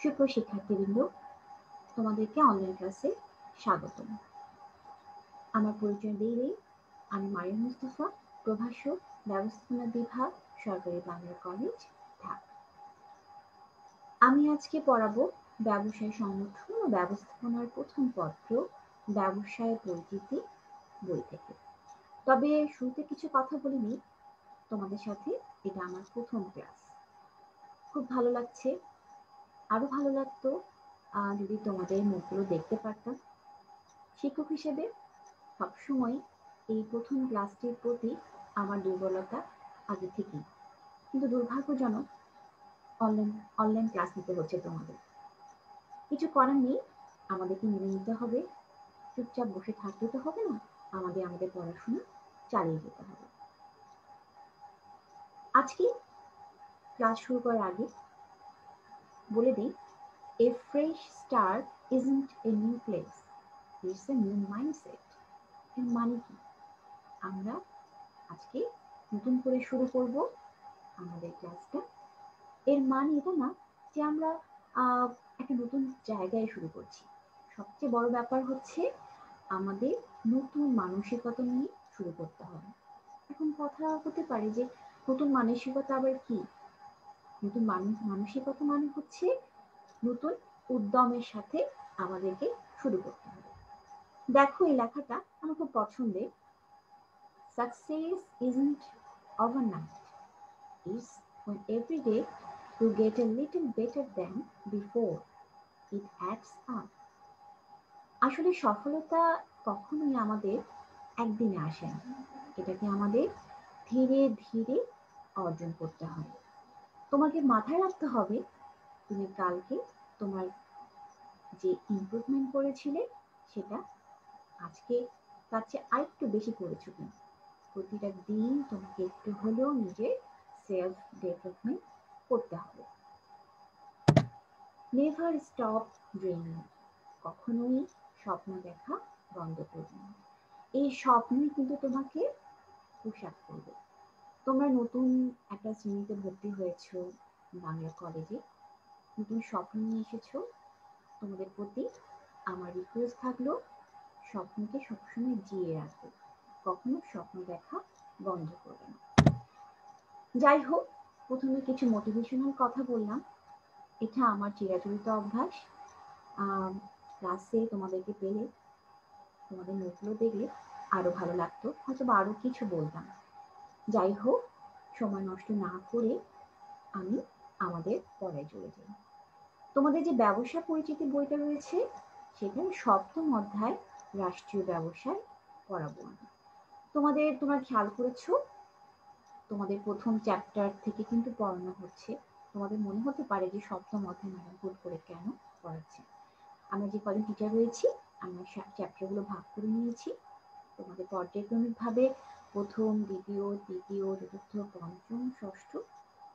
সুপ্রিয় শিক্ষার্থীবৃন্দ, তোমাদেরকে অনলাইন ক্লাসে স্বাগতম। আমার পরিচয় দিলেই, আমি মারিয়াম মুস্তাফা, প্রভাষক, ব্যবস্থাপনা বিভাগ, সরকারি বাংলা কলেজ, ঢাকা। আমি আজকে পড়াবো ব্যবসায় সংগঠন ও ব্যবস্থাপনার প্রথম পত্র, ব্যবসায় পরিচিতি বই থেকে। তবে শুরুতে কিছু কথা বলিনি, তোমাদের সাথে এটা আমার প্রথম ক্লাস। খুব ভালো লাগছে, আরো ভালো লাগতো যদি তোমাদের মুখগুলো দেখতে পারতাম। শিক্ষক হিসেবে সবসময় এই প্রথম ক্লাসটির প্রতি আমার দুর্বলতা আগে থেকেই, কিন্তু দুর্ভাগ্যজনক অনলাইন ক্লাস নিতে হচ্ছে তোমাদের। কিছু করার নেই, আমাদেরকে মেনে নিতে হবে। চুপচাপ বসে থাকতে তো হবে না, আমাদের পড়াশোনা চালিয়ে যেতে হবে। আজকে ক্লাস শুরু করার আগে বলে দিই, a fresh start isn't a new place, it's a new mindset। এর মানে কি? আমরা আজকে নতুন করে শুরু করব আমাদের ক্লাসটা। এর মানে এটা না যে আমরা একটা নতুন জায়গায় শুরু করছি। সবচেয়ে বড় ব্যাপার হচ্ছে আমাদের নতুন মানসিকতা নিয়ে শুরু করতে হবে। এখন কথা হতে পারে যে নতুন মানসিকতা আবার কি? নতুন মানসিকতা মানে হচ্ছে নতুন উদ্যমের সাথে আমাদেরকে শুরু করতে হবে। দেখো, এই লেখাটা আমার খুব পছন্দের। Success isn't overnight, it's when every day you get a little better than before. It adds up. আসলে সফলতা কখনোই আমাদের একদিনে আসে না, এটাকে আমাদের ধীরে ধীরে অর্জন করতে হয়। তোমাকে মাথায় রাখতে হবে, তুমি কালকে তোমার যে ইমপ্রুভমেন্ট করেছিলে সেটা আজকে তার চেয়ে আরেকটু বেশি করেছো কিনা। প্রতিটা দিন তোমাকে একটু হলেও নিজের সেলফ ডেভেলপমেন্ট করতে হবে। নেভার স্টপ ড্রিমিং, কখনোই স্বপ্ন দেখা বন্ধ করবে না। এই স্বপ্নই কিন্তু তোমাকে পোশাক করবে। তোমরা নতুন একটা শ্রেণীতে ভর্তি হয়েছো বাংলা কলেজে, নতুন স্বপ্ন নিয়ে এসেছো। তোমাদের প্রতি আমার রিকোয়েস্ট থাকলো, স্বপ্নকে সবসময় জিয়ে রাখবে, কখনো স্বপ্ন দেখা বন্ধ করবে না। যাই হোক, প্রথমে কিছু মোটিভেশনাল কথা বললাম। এটা আমার চিরাচরিত অভ্যাস। ক্লাসে তোমাদেরকে পেলে, তোমাদের নোটগুলো দেখলে আরো ভালো লাগতো, হয়তো বা আরো কিছু বলতাম। যাই হোক, সময় নষ্ট না করে আমি আমাদের পড়ায় চলে যাই। তোমাদের যে ব্যবসা পরিচিতি বইটা রয়েছে, সেখানে সপ্তম অধ্যায় রাষ্ট্রীয় ব্যবসায় পড়াবো আমি। তোমরা খেয়াল করেছো, তোমাদের প্রথম চ্যাপ্টার থেকে কিন্তু পড়ানো হচ্ছে। তোমাদের মনে হতে পারে যে সপ্তম অধ্যায় ম্যাডাম ভুল করে কেন পড়াচ্ছে। আমরা যে কদিন টিচার রয়েছি, আমরা চ্যাপ্টারগুলো ভাগ করে নিয়েছি। তোমাদের পর্যায়ক্রমিক ভাবে প্রথম, দ্বিতীয়, তৃতীয়, চতুর্থ, পঞ্চম, ষষ্ঠ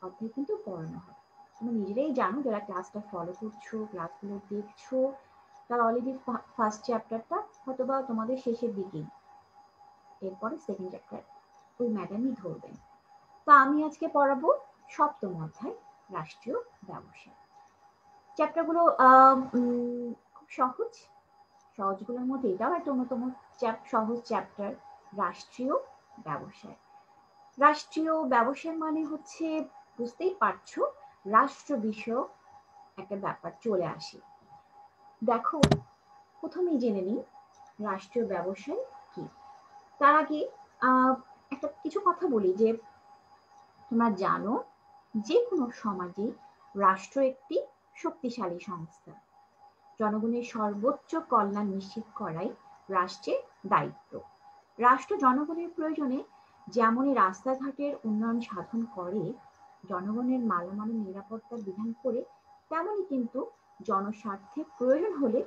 অধ্যায় কিন্তু পড়ানো হয়। তোমরা নিজেরাই জানো, যারা ক্লাসটা ফলো করছো, ক্লাসগুলো দেখছো, তারা অলরেডি ফার্স্ট চ্যাপ্টারটা হয়তোবা তোমাদের শেষের দিকেই, এরপরে সেকেন্ড চ্যাপ্টার ওই ম্যাডামই ধরবেন। তো আমি আজকে পড়াবো সপ্তম অধ্যায় রাষ্ট্রীয় ব্যবসা। চ্যাপ্টারগুলো খুব সহজগুলোর মধ্যে এটাও একটা অন্যতম সহজ চ্যাপ্টার, রাষ্ট্রীয় ব্যবসায়। রাষ্ট্রীয় ব্যবসায় মানে হচ্ছে, বুঝতেই পারছো, রাষ্ট্র বিষয়ক একটা ব্যাপার চলে আসে। দেখো, প্রথমেই জেনে নিই রাষ্ট্রীয় ব্যবসায় কি। তার আগে একটা কিছু কথা বলি যে তোমরা জানো, যে কোনো সমাজে রাষ্ট্র একটি শক্তিশালী সংস্থা। জনগণের সর্বোচ্চ কল্যাণ নিশ্চিত করাই রাষ্ট্রের দায়িত্ব। রাষ্ট্র জনগণের প্রয়োজনে যেমনই রাস্তাঘাটের উন্নয়ন সাধন করে, জনগণের মালামালের নিরাপত্তার বিধান করে, তেমনি কিন্তু জনস্বার্থে প্রয়োজন হলে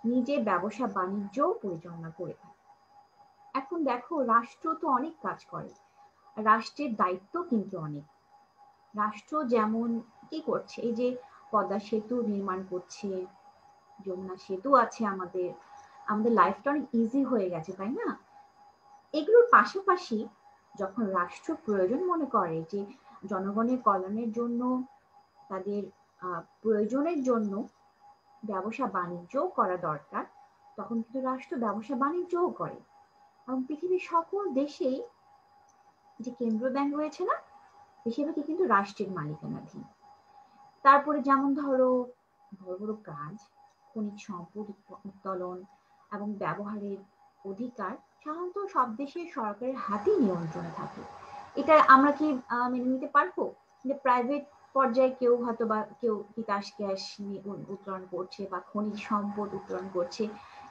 নিজে ব্যবসা বাণিজ্যও পরিচালনা করে থাকে। এখন দেখো, রাষ্ট্র তো অনেক কাজ করে, রাষ্ট্রের দায়িত্ব কিন্তু অনেক। রাষ্ট্র যেমন কি করছে, এই যে পদ্মা সেতু নির্মাণ করছে, যমুনা সেতু আছে, আমাদের লাইফটা অনেক ইজি হয়ে গেছে, তাই না? এগুলোর পাশাপাশি যখন রাষ্ট্র প্রয়োজন মনে করে যে জনগণের কল্যাণের জন্য তাদের প্রয়োজনের জন্য ব্যবসা বাণিজ্যও করা দরকার, তখন কিন্তু রাষ্ট্র ব্যবসা বাণিজ্যও করে। এবং পৃথিবীর সকল দেশেই যে কেন্দ্রীয় ব্যাংক রয়েছে না, বেশিরভাগই কিন্তু রাষ্ট্রের মালিকানাধীন। তারপরে যেমন ধরো বড় বড় কাজ, খনিজ সম্পদ উত্তোলন এবং ব্যবহারের অধিকার সাধারণত সব দেশের সরকারের হাতেই নিয়ন্ত্রণে থাকে। এটা আমরা কি মেনে নিতে পারবো যে প্রাইভেট পর্যায়ে কেউ হয়তো বা কেউ তিতাস গ্যাস উত্তোলন করছে বা খনিজ সম্পদ উত্তোলন করছে?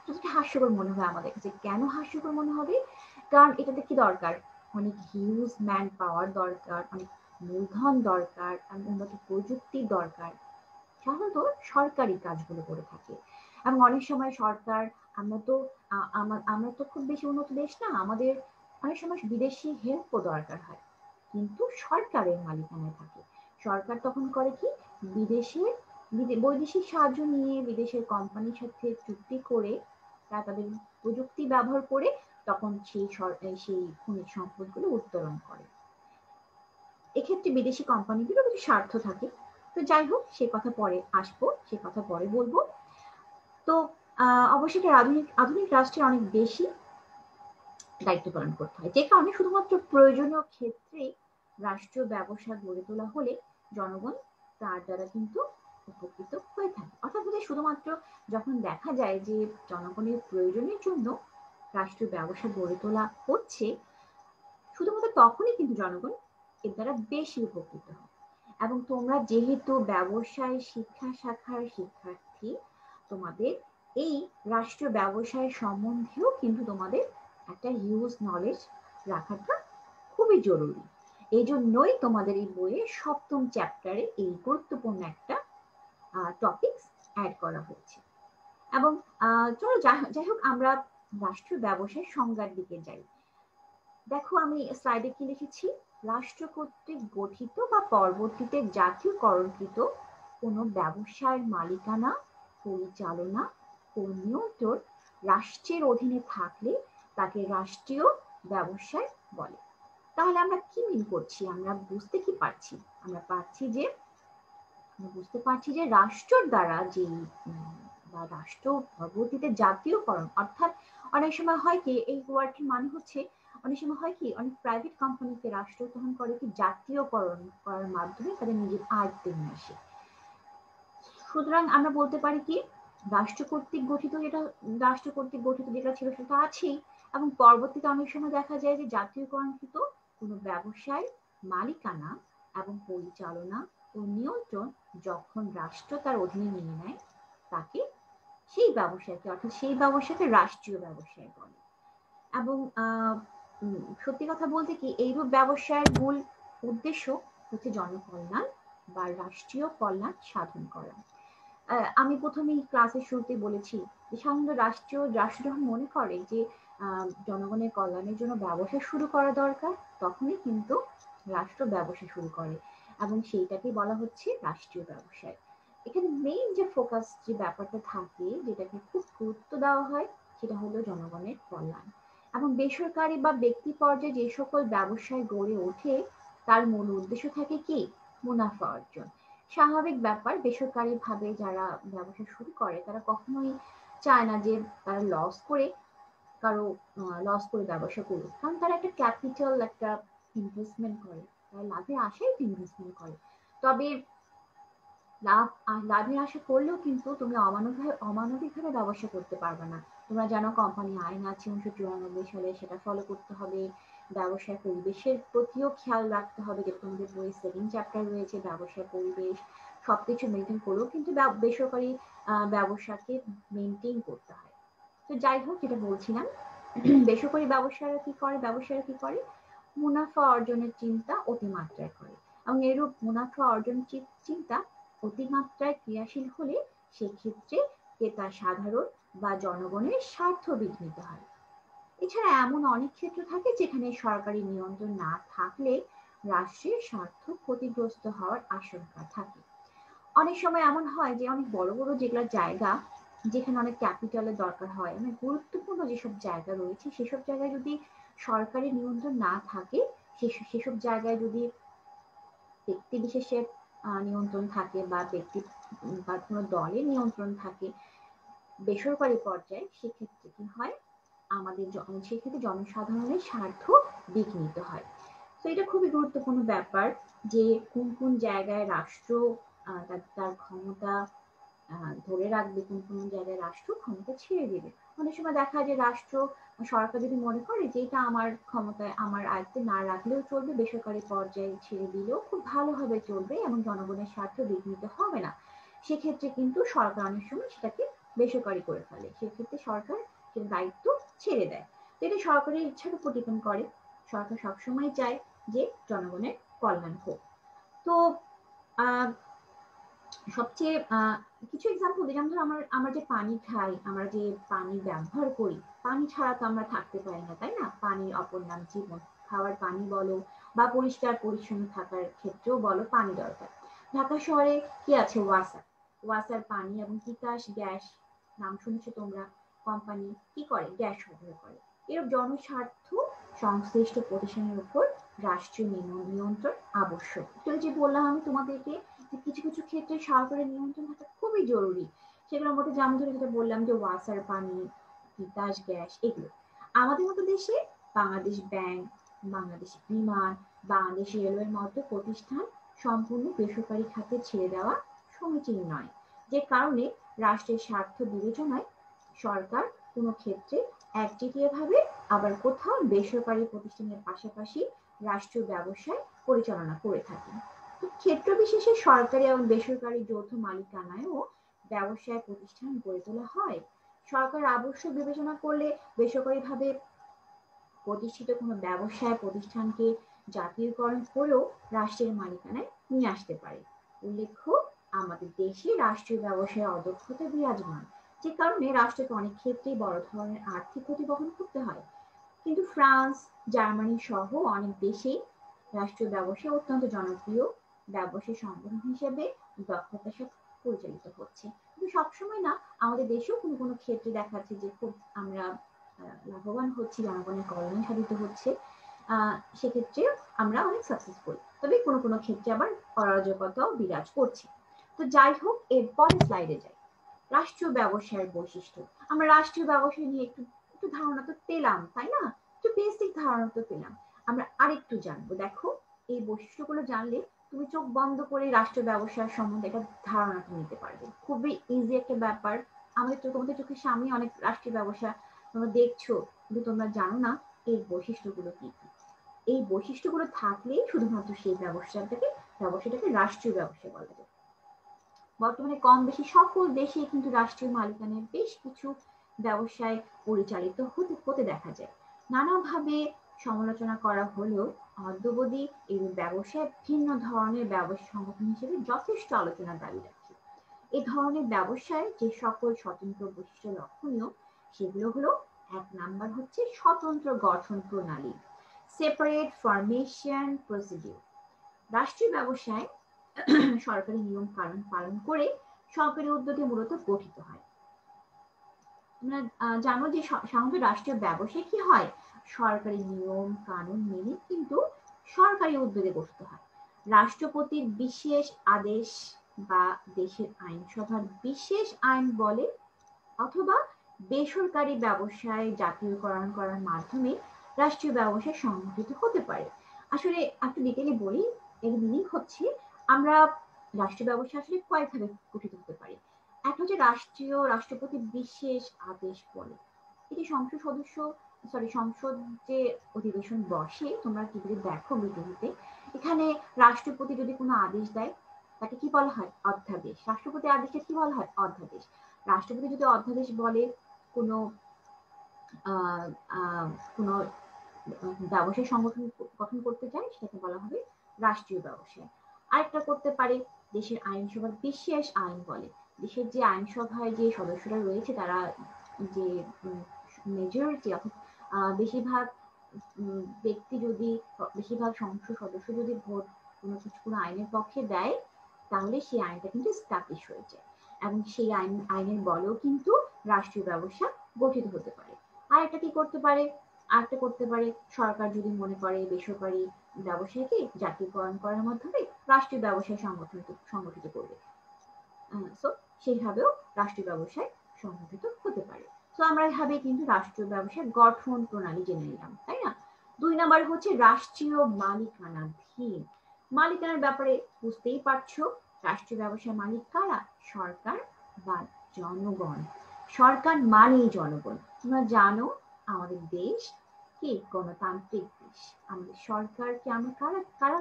এটা হাস্যকর মনে হয় আমাদের কাছে। কেন হাস্যকর মনে হবে? কারণ এটাতে কি দরকার? অনেক হিউজ ম্যান পাওয়ার দরকার, অনেক মূলধন দরকার, উন্নত প্রযুক্তির দরকার। সাধারণত সরকারি কাজগুলো করে থাকে। এবং অনেক সময় সরকার, আমরা তো আমরা তো খুব বেশি উন্নত দেশ না, আমাদের অনেক সময় বিদেশি হেল্পও দরকার হয়, কিন্তু সরকারের মালিকানায় থাকে। সরকার তখন করে কি, বিদেশের বৈদেশিক সাহায্য নিয়ে বিদেশের কোম্পানির সাথে চুক্তি করে তারা তাদের প্রযুক্তি ব্যবহার করে তখন সেই খনিজ সম্পদগুলো উত্তোলন করে। এক্ষেত্রে বিদেশি কোম্পানিগুলো কিছু স্বার্থ থাকে। তো যাই হোক, সে কথা পরে আসবো, সে কথা পরে বলবো। তো অবশ্যই আধুনিক আধুনিক রাষ্ট্রের অনেক বেশি দায়িত্ব পালন করতে হয়, যে কারণে শুধুমাত্র প্রয়োজনীয় ক্ষেত্রে রাষ্ট্রীয় ব্যবসা গড়ে তোলা হলে জনগণ তার দ্বারা কিন্তু উপকৃত হয়ে থাকে। অর্থাৎ শুধুমাত্র যখন দেখা যায় যে জনগণের প্রয়োজনের জন্য রাষ্ট্রীয় ব্যবসা গড়ে তোলা হচ্ছে, শুধুমাত্র তখনই কিন্তু জনগণ এর দ্বারা বেশি উপকৃত হয়। এবং তোমরা যেহেতু ব্যবসায় শিক্ষা শাখার শিক্ষার্থী, তোমাদের এই রাষ্ট্রীয় ব্যবসায় সম্বন্ধেও কিন্তু তোমাদের একটা হিউজ নলেজ রাখাটা খুবই জরুরি। এই জন্যই তোমাদের এই বইয়ের সপ্তম চ্যাপ্টারে এই গুরুত্বপূর্ণ একটা টপিকস অ্যাড করা হয়েছে। এবং চলো যাই হোক, আমরা রাষ্ট্রীয় ব্যবসায় সংজ্ঞার দিকে যাই। দেখো আমি স্লাইডে কি লিখেছি, রাষ্ট্র কর্তৃক গঠিত বা পরবর্তীতে জাতীয়করণকৃত কোনো ব্যবসার মালিকানা, পরিচালনা ও নিয়ন্ত্রণ রাষ্ট্রের অধীনে থাকলে তাকে রাষ্ট্রীয় ব্যবসায় বলে। তাহলে আমরা কি মিন করছি? আমরা বুঝতে কি পারছি? আমরা বুঝতে পারছি যে রাষ্ট্রের দ্বারা যে বা রাষ্ট্র পরবর্তীতে জাতীয়করণ, অর্থাৎ অনেক সময় হয় কি, এই ওয়ার্ডটির মানে হচ্ছে অনেক সময় হয় কি, অনেক প্রাইভেট কোম্পানিকে রাষ্ট্র তখন করে কি জাতীয়করণ করার মাধ্যমে তাদের নিজের আয়ত্তে নিয়ে আসে। সুতরাং আমরা বলতে পারি কি, রাষ্ট্র কর্তৃক গঠিত যেটা ছিল সেটা আছেই, এবং পরবর্তীতে অনেক সময় দেখা যায় যে জাতীয়করণকৃত কোনো ব্যবসায় মালিকানা এবং পরিচালনা ও নিয়ন্ত্রণ যখন রাষ্ট্র তার অধীনে নিয়ে নেয়, তাকে সেই ব্যবসাকে রাষ্ট্রীয় ব্যবসায় বলে। এবং সত্যি কথা বলতে কি, এইরূপ ব্যবসায়ের মূল উদ্দেশ্য হচ্ছে জনকল্যাণ বা রাষ্ট্রীয় কল্যাণ সাধন করা। আমি প্রথমেই ক্লাসের শুরুতে বলেছি যে সাধারণত রাষ্ট্র যখন মনে করে যে জনগণের কল্যাণের জন্য ব্যবসা শুরু করা দরকার, তখনই কিন্তু রাষ্ট্র ব্যবসা শুরু করে, এবং সেইটাকে বলা হচ্ছে রাষ্ট্রীয় ব্যবসায়। এখানে মেইন যে ফোকাস, যে ব্যাপারটা থাকে, যেটাকে খুব গুরুত্ব দেওয়া হয়, সেটা হলো জনগণের কল্যাণ। এবং বেসরকারি বা ব্যক্তি পর্যায়ে যে সকল ব্যবসায় গড়ে ওঠে, তার মূল উদ্দেশ্য থাকে কি, মুনাফা অর্জন। স্বাভাবিক ব্যাপার, বেসরকারি ভাবে যারা ব্যবসা শুরু করে তারা কখনোই চায় না যে তারা লস করে ব্যবসা করুক, কারণ তারা একটা ক্যাপিটাল, একটা ইনভেস্টমেন্ট করে, তারা লাভের আশায় ইনভেস্টমেন্ট করে। তবে লাভের আশা করলেও কিন্তু তুমি অমানবিকভাবে ব্যবসা করতে পারবে না। তোমরা জানো কোম্পানি আইন আছে 1994 সালে, সেটা ফলো করতে হবে। ব্যবসায় পরিবেশের প্রতিও খেয়াল রাখতে হবে, যেটা তোমাদের বই সেকেন্ড চ্যাপ্টার রয়েছে, ব্যবসায় পরিবেশ সবকিছু মেনটেন করেও কিন্তু বেসরকারি ব্যবসাকে মেনটেন করতে হয়। তো যাই হোক, যেটা বলছিলাম, বেসরকারি ব্যবসায়ীরা কি করে, মুনাফা অর্জনের চিন্তা অতিমাত্রায় করে, এবং এরূপ মুনাফা অর্জন চিন্তা অতিমাত্রায় ক্রিয়াশীল হলে সেক্ষেত্রে ক্রেতা সাধারণ বা জনগণের স্বার্থ বিঘ্নিত হয়। এছাড়া এমন অনেক ক্ষেত্র থাকে যেখানে সরকারি নিয়ন্ত্রণ না থাকলে রাষ্ট্রের স্বার্থ ক্ষতিগ্রস্ত হওয়ার আশঙ্কা থাকে। অনেক সময় এমন হয় যে অনেক বড় বড় যেগুলো জায়গা, যেখানে অনেক ক্যাপিটালের দরকার হয়, অনেক গুরুত্বপূর্ণ যেসব জায়গা রয়েছে, সেসব জায়গায় যদি সরকারি নিয়ন্ত্রণ না থাকে, সেসব জায়গায় যদি ব্যক্তি বিশেষের নিয়ন্ত্রণ থাকে বা ব্যক্তি বা কোনো দলের নিয়ন্ত্রণ থাকে বেসরকারি পর্যায়ে, সেক্ষেত্রে কি হয় আমাদের সেক্ষেত্রে জনসাধারণের স্বার্থ বিঘ্নিত হয়। তো এটা খুবই গুরুত্বপূর্ণ ব্যাপার যে কোন কোন জায়গায় রাষ্ট্র তার ক্ষমতা ধরে রাখবে, কোন কোন জায়গায় রাষ্ট্র ক্ষমতা ছেড়ে দেবে। অনেক সময় দেখা যায় রাষ্ট্র সরকার যদি মনে করে যে এটা আমার ক্ষমতায় আমার আয়ত্তে না রাখলেও চলবে, বেসরকারি পর্যায়ে ছেড়ে দিলেও খুব ভালোভাবে চলবে এবং জনগণের স্বার্থ বিঘ্নিত হবে না, সেক্ষেত্রে কিন্তু সরকার অনেক সময় সেটাকে বেসরকারি করে ফেলে। সেক্ষেত্রে সরকার সে দায়িত্ব ছেড়ে দেয়। এটা সরকারের ইচ্ছার উপর ডিপেন্ড করে। সরকার সবসময় চায় যে জনগণের কল্যাণ হোক। তো আহ সবচেয়ে কিছু এক্সাম্পল দিই, যেমন আমরা যে পানি খাই, আমরা যে পানি ব্যবহার করি, পানি ছাড়া তো আমরা থাকতে পারি না, তাই না? পানির অপর নাম জীবন। খাওয়ার পানি বলো বা পরিষ্কার পরিচ্ছন্ন থাকার ক্ষেত্রেও বলো, পানি দরকার। ঢাকা শহরে কি আছে? ওয়াসার। ওয়াসার পানি এবং তিতাস গ্যাস, নাম শুনেছো তোমরা? কোম্পানি কি করে? গ্যাস সরবরাহ করে। এরূপ জনস্বার্থ সংশ্লিষ্ট প্রতিষ্ঠানের উপর রাষ্ট্রীয় নিয়ন্ত্রণ আবশ্যক। তো যে বললাম আমি তোমাদেরকে যে কিছু কিছু ক্ষেত্রে সরকারের নিয়ন্ত্রণ থাকা খুবই জরুরি। সেগুলোর মধ্যে যেমন ধরে যেটা বললাম যে ওয়াসার পানি, তিতাস গ্যাস, এগুলো। আমাদের মতো দেশে বাংলাদেশ ব্যাংক, বাংলাদেশ বিমান, বাংলাদেশ রেলওয়ের মতো প্রতিষ্ঠান সম্পূর্ণ বেসরকারি খাতে ছেড়ে দেওয়া সমীচীন নয়। যে কারণে রাষ্ট্রের স্বার্থ বিবেচনায় সরকার কোনো ক্ষেত্রে একচেটিয়াভাবে আবার কোথাও বেসরকারি প্রতিষ্ঠানের পাশাপাশি রাষ্ট্রীয় ব্যবসায় পরিচালনা করে থাকে। ক্ষেত্র বিশেষে সরকারি এবং বেসরকারি যৌথ মালিকানায়ও ব্যবসায় প্রতিষ্ঠান গড়ে তোলা হয়। সরকার আবশ্যক বিবেচনা করলে বেসরকারিভাবে প্রতিষ্ঠিত কোনো ব্যবসায় প্রতিষ্ঠানকে জাতীয়করণ করেও রাষ্ট্রের মালিকানায় নিয়ে আসতে পারে। উল্লেখ্য, আমাদের দেশে রাষ্ট্রীয় ব্যবসায় অদক্ষতা বিরাজমান, যে কারণে রাষ্ট্রকে অনেক ক্ষেত্রেই বড় ধরনের আর্থিক ক্ষতি বহন করতে হয়। কিন্তু ফ্রান্স, জার্মানি সহ অনেক দেশেই রাষ্ট্রীয় ব্যবসা অত্যন্ত জনপ্রিয় ব্যবসায়ী সংগঠন হিসেবে দক্ষতার সাথে পরিচালিত হচ্ছে। কিন্তু সবসময় না, আমাদের দেশেও কোনো কোনো ক্ষেত্রে দেখা যাচ্ছে যে খুব আমরা লাভবান হচ্ছি, জনগণের কল্যাণ সাধিত হচ্ছে, সেক্ষেত্রে আমরা অনেক সাকসেসফুল। তবে কোনো কোনো ক্ষেত্রে আবার অরাজকতাও বিরাজ করছে। তো যাই হোক, এরপরে স্লাইডে যাই। রাষ্ট্রীয় ব্যবসায়ের বৈশিষ্ট্য। আমরা রাষ্ট্রীয় ব্যবসায় নিয়ে একটু একটু ধারণা তো পেলাম, তাই না? একটু বেসিক ধারণা তো পেলাম। আমরা আরেকটু জানবো। দেখো, এই বৈশিষ্ট্যগুলো জানলে তুমি চোখ বন্ধ করে রাষ্ট্র ব্যবসার সম্বন্ধে একটা ধারণাটা নিতে পারবে। খুবই ইজি একটা ব্যাপার। তোমাদের চোখের সামনে অনেক রাষ্ট্রীয় ব্যবসা তোমরা দেখছো, কিন্তু তোমরা জানো না এর বৈশিষ্ট্যগুলো কি কি। এই বৈশিষ্ট্যগুলো থাকলেই শুধুমাত্র সেই ব্যবসাটাকে রাষ্ট্রীয় ব্যবসা বলা যায়। বর্তমানে কম বেশি সকল দেশে কিন্তু রাষ্ট্রীয় মালিকানার বেশ কিছু ব্যবসায় পরিচালিত হতে দেখা যায়। নানাভাবে সমালোচনা করা হলেও অদ্যাবধি এই ব্যবসায় ভিন্ন ধরনের ব্যবসা সংগঠন হিসেবে যথেষ্ট আলোচনার দাবি রাখে। এই ধরনের ব্যবসায় যে সকল স্বতন্ত্র বৈশিষ্ট্য লক্ষণীয়, সেগুলো হলো, এক নাম্বার হচ্ছে স্বতন্ত্র গঠন প্রণালী, সেপারেট ফরমেশন প্রসিডিউর। রাষ্ট্রীয় ব্যবসায় সরকারি নিয়ম কানুন পালন করে সরকারি উদ্যোগে মূলত গঠিত হয়। তোমরা জানো যে সাধারণত রাষ্ট্রীয় ব্যবসায় কি হয়, সরকারি নিয়ম কানুন মেনে কিন্তু সরকারি উদ্যোগে গঠিত হয়। রাষ্ট্রপতির বিশেষ আদেশ বা দেশের আইনসভার বিশেষ আইন বলে অথবা বেসরকারি ব্যবসায় জাতীয়করণ করার মাধ্যমে রাষ্ট্রীয় ব্যবসায় সংগঠিত হতে পারে। আসলে একটু ডিটেইলে বলি, এর মিনিং হচ্ছে আমরা রাষ্ট্রীয় ব্যবসা আসলে কয়েকভাবে গঠিত হতে পারি। একটা হচ্ছে রাষ্ট্রপতির বিশেষ আদেশ বলে। এটি সংসদ যে অধিবেশন বসে, তোমরা টিভিতে দেখো, ভিডিওতে, এখানে রাষ্ট্রপতি যদি কোনো আদেশ দেয় তাকে কি বলা হয়? অধ্যাদেশ। রাষ্ট্রপতি আদেশকে কি বলা হয়? অধ্যাদেশ। রাষ্ট্রপতি যদি অধ্যাদেশ বলে কোনো কোনো ব্যবসায় সংগঠন গঠন করতে চায়, সেটাকে বলা হবে রাষ্ট্রীয় ব্যবসায়। আরেকটা করতে পারে দেশের আইনসভার বিশেষ আইন বলে। দেশের যে আইনসভায় যে সদস্যরা রয়েছে তারা যে মেজরিটি অর্থাৎ বেশিরভাগ ব্যক্তি যদি বেশিরভাগ সংসদ সদস্য যদি ভোট কোনো আইনের পক্ষে দেয়, তাহলে সেই আইনটা কিন্তু এস্টাবলিশ হয়ে যায় এবং সেই আইনের বলেও কিন্তু রাষ্ট্রীয় ব্যবসা গঠিত হতে পারে। আর একটা কি করতে পারে? সরকার যদি মনে করে বেসরকারি ব্যবসায়কে জাতীয়করণ করার মাধ্যমে রাষ্ট্রীয় ব্যবসায় সংগঠিত করবে। সো সেইভাবেও রাষ্ট্রীয় ব্যবসায় সংগঠিত হতে পারে। তো আমরা এভাবে কিন্তু রাষ্ট্রীয় ব্যবসায় গঠন প্রণালী জেনে নিলাম, তাই না? 2 নাম্বার হচ্ছে রাষ্ট্রীয় মালিকানাধীন। মালিকানার ব্যাপারে বুঝতেই পারছো, রাষ্ট্রীয় ব্যবসায় মালিক কারা? সরকার বা জনগণ। সরকার মানেই জনগণ। তোমরা জানো আমাদের দেশ কি গণতান্ত্রিক দেশ। আমাদের সরকারকে আমরা কারা কারা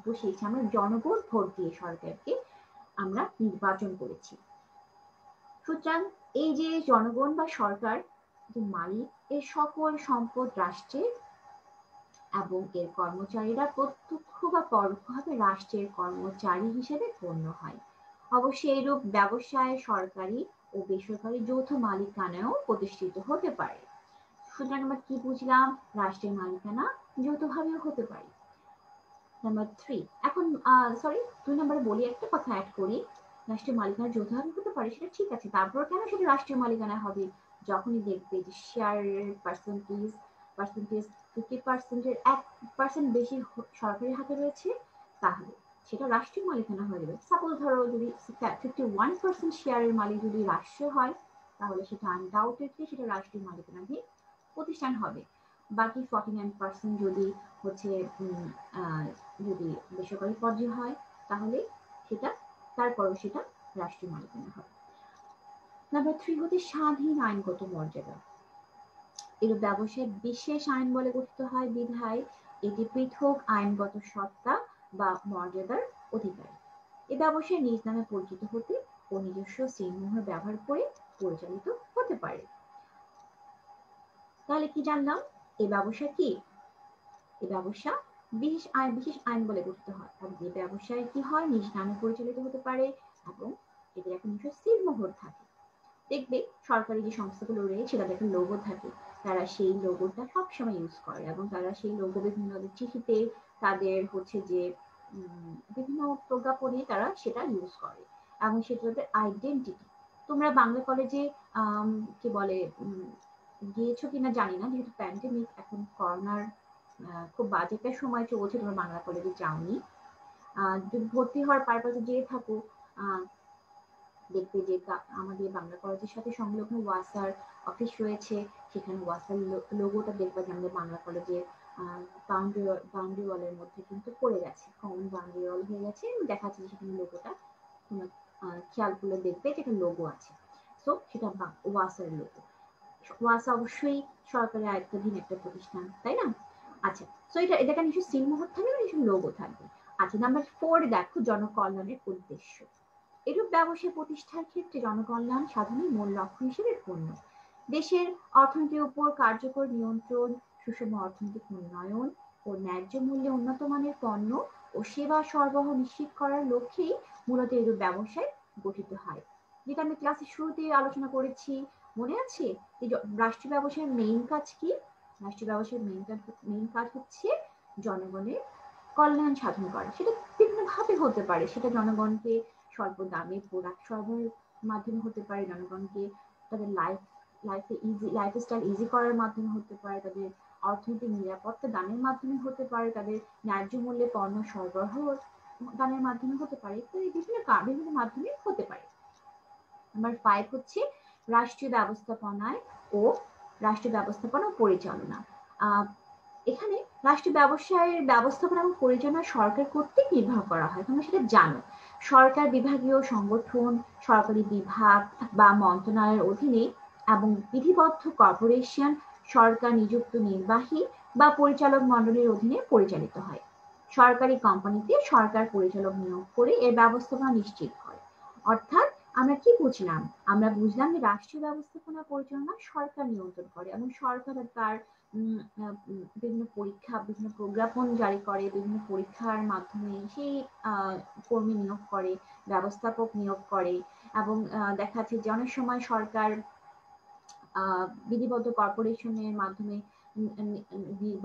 বসিয়েছি? আমরা জনগণ ভোট দিয়ে সরকারকে আমরা নির্বাচন করেছি। সুতরাং এই যে জনগণ বা সরকার যে মালিক, এর সকল সম্পদ রাষ্ট্রের এবং এর কর্মচারীরা প্রত্যক্ষ বা পরোক্ষভাবে রাষ্ট্রের কর্মচারী হিসেবে গণ্য হয়। অবশ্যই এরূপ ব্যবসায় সরকারি ও বেসরকারি যৌথ মালিকানাও প্রতিষ্ঠিত হতে পারে। সুতরাং আমরা কি বুঝলাম? রাষ্ট্রের মালিকানা যৌথভাবেও হতে পারে। নাম্বার 3, এখন সরি 2 নম্বরে বলি একটা কথা অ্যাড করি। রাষ্ট্রীয় মালিকানা যৌথভাবে হতে পারে, সেটা ঠিক আছে। তারপর কেন সেটা রাষ্ট্রীয় মালিকানা হবে? যখনই দেখবে যে শেয়ারের পার্সেন্টেজ 50%-এর 1% বেশি সরকারের হাতে রয়েছে, তাহলে সেটা রাষ্ট্রীয় মালিকানা হয়ে যাবে। সাপোজ ধরো যদি 51% শেয়ারের মালিক যদি রাষ্ট্র হয়, তাহলে সেটা আনডাউটেডলি সেটা রাষ্ট্রীয় মালিকানাধীন প্রতিষ্ঠান হবে। বাকি 49% যদি হচ্ছে যদি বেসরকারি পর্যায়ে হয়, তাহলে সেটা তারপরও সেটা রাষ্ট্রীয় মালিকানা হবে। নাম্বার 3 হচ্ছে স্বাধীন আইনগত মর্যাদা। এর ব্যবসায় বিশেষ আইন বলে গঠিত হয় বিধায় এটি পৃথক আইনগত সত্তা বা মর্যাদার অধিকারী। এ ব্যবসায় নিজ নামে পরিচিত হতে ও নিজস্ব চিহ্ন ব্যবহার করে পরিচালিত হতে পারে। তাহলে কি জানলাম? এই ব্যবসা কি? এই ব্যবসা বিশেষ আইন বলে গঠিত হয়। আর যে ব্যবসায় কি হয়? নিজ নামে পরিচালিত হতে পারে এবং এদের একটা নিজস্ব সিলমোহর থাকে। দেখবে সরকারি যে সংস্থাগুলো রয়েছে তাদের একটা লোগো থাকে, তারা সেই লোগোটা সবসময় ইউজ করে এবং তারা সেই লোগো বিভিন্ন চিঠিতে তাদের হচ্ছে যে বিভিন্ন প্রজ্ঞাপনে তারা সেটা ইউজ করে এবং সেটা তাদের আইডেন্টিটি। তোমরা বাংলা কলেজে কি বলে গিয়েছো কিনা জানি না, যেহেতু প্যান্ডেমিক এখন করোনার খুব বাজে একটা সময় চলছে, তোমরা বাংলা কলেজে যাওনি। যদি ভর্তি হওয়ার পারপাসে যেয়ে থাকো, দেখবে যে আমাদের বাংলা কলেজের সাথে সংলগ্ন ওয়াসার অফিস রয়েছে, সেখানে ওয়াসার লোগোটা দেখবে যে আমাদের বাংলা কলেজের বাউন্ডারি ওয়ালের মধ্যে কিন্তু পড়ে গেছে, কমন বাউন্ডারি ওয়াল হয়ে গেছে, দেখা যাচ্ছে সেখানে লোগোটা তোমরা খেয়াল করলে দেখবে যেটা লোগো আছে। সো সেটা ওয়াসার লোগো। ওয়াসা অবশ্যই সরকারের আয়ত্তাধীন একটা প্রতিষ্ঠান, তাই না? আচ্ছা, সো এটা নিশ্চয়ই সিলমোহর থাকবে, নিশ্চয়ই লোগো থাকবে। আচ্ছা, নাম্বার 4 দেখো জনকল্যাণের উদ্দেশ্য। এরূপ ব্যবসা প্রতিষ্ঠার ক্ষেত্রে জনকল্যাণ সাধনই মূল লক্ষ্য হিসেবে গণ্য। দেশের অর্থনীতির উপর কার্যকর নিয়ন্ত্রণ, সুষম অর্থনৈতিক উন্নয়ন ও ন্যায্য মূল্যে উন্নত মানের পণ্য ও সেবা সরবরাহ নিশ্চিত করার লক্ষ্যেই মূলত এরূপ ব্যবসায় গঠিত হয়। যেটা আমি ক্লাসের শুরুতে আলোচনা করেছি, মনে আছে? এই রাষ্ট্রীয় ব্যবসায়ের মেইন কাজ কি? রাষ্ট্রীয় ব্যবসায়ের মেইন কাজ হচ্ছে জনগণের কল্যাণ সাধন করা। সেটা বিভিন্ন ভাবে হতে পারে। সেটা জনগণকে স্বল্প দামে প্রোডাক্ট সরবরাহের মাধ্যমে হতে পারে, জনগণকে তাদের লাইফস্টাইল ইজি করার মাধ্যমে হতে পারে, তাদের অর্থনৈতিক নিরাপত্তা দানের মাধ্যমে হতে পারে, তাদের ন্যায্য মূল্যে পণ্য সরবরাহ দানের মাধ্যমে হতে পারে, তো এই বিভিন্ন মাধ্যমে হতে পারে। নাম্বার 5 হচ্ছে রাষ্ট্রীয় ব্যবস্থাপনা ও পরিচালনা। এখানে রাষ্ট্রীয় ব্যবসায়ের ব্যবস্থাপনা এবং পরিচালনা সরকার কর্তৃক নির্বাহ করা হয়, তোমরা সেটা জানো। সরকার বিভাগীয় সংগঠন, সরকারি বিভাগ বা মন্ত্রণালয়ের অধীনে এবং বিধিবদ্ধ কর্পোরেশন সরকার নিযুক্ত নির্বাহী বা পরিচালক মণ্ডলীর অধীনে পরিচালিত হয়। সরকারি কোম্পানিতে সরকার পরিচালক নিয়োগ করে এর ব্যবস্থাপনা নিশ্চিত করে। অর্থাৎ আমরা কি বুঝলাম? আমরা বুঝলাম যে রাষ্ট্রীয় ব্যবস্থাপনা পরিচালনা সরকার নিয়ন্ত্রণ করে এবং সরকার তার বিভিন্ন পরীক্ষা, বিভিন্ন প্রজ্ঞাপন জারি করে, বিভিন্ন পরীক্ষার মাধ্যমে সেই কর্মী নিয়োগ করে, ব্যবস্থাপক নিয়োগ করে এবং দেখা যাচ্ছে যে অনেক সময় সরকার বিধিবদ্ধ কর্পোরেশনের মাধ্যমে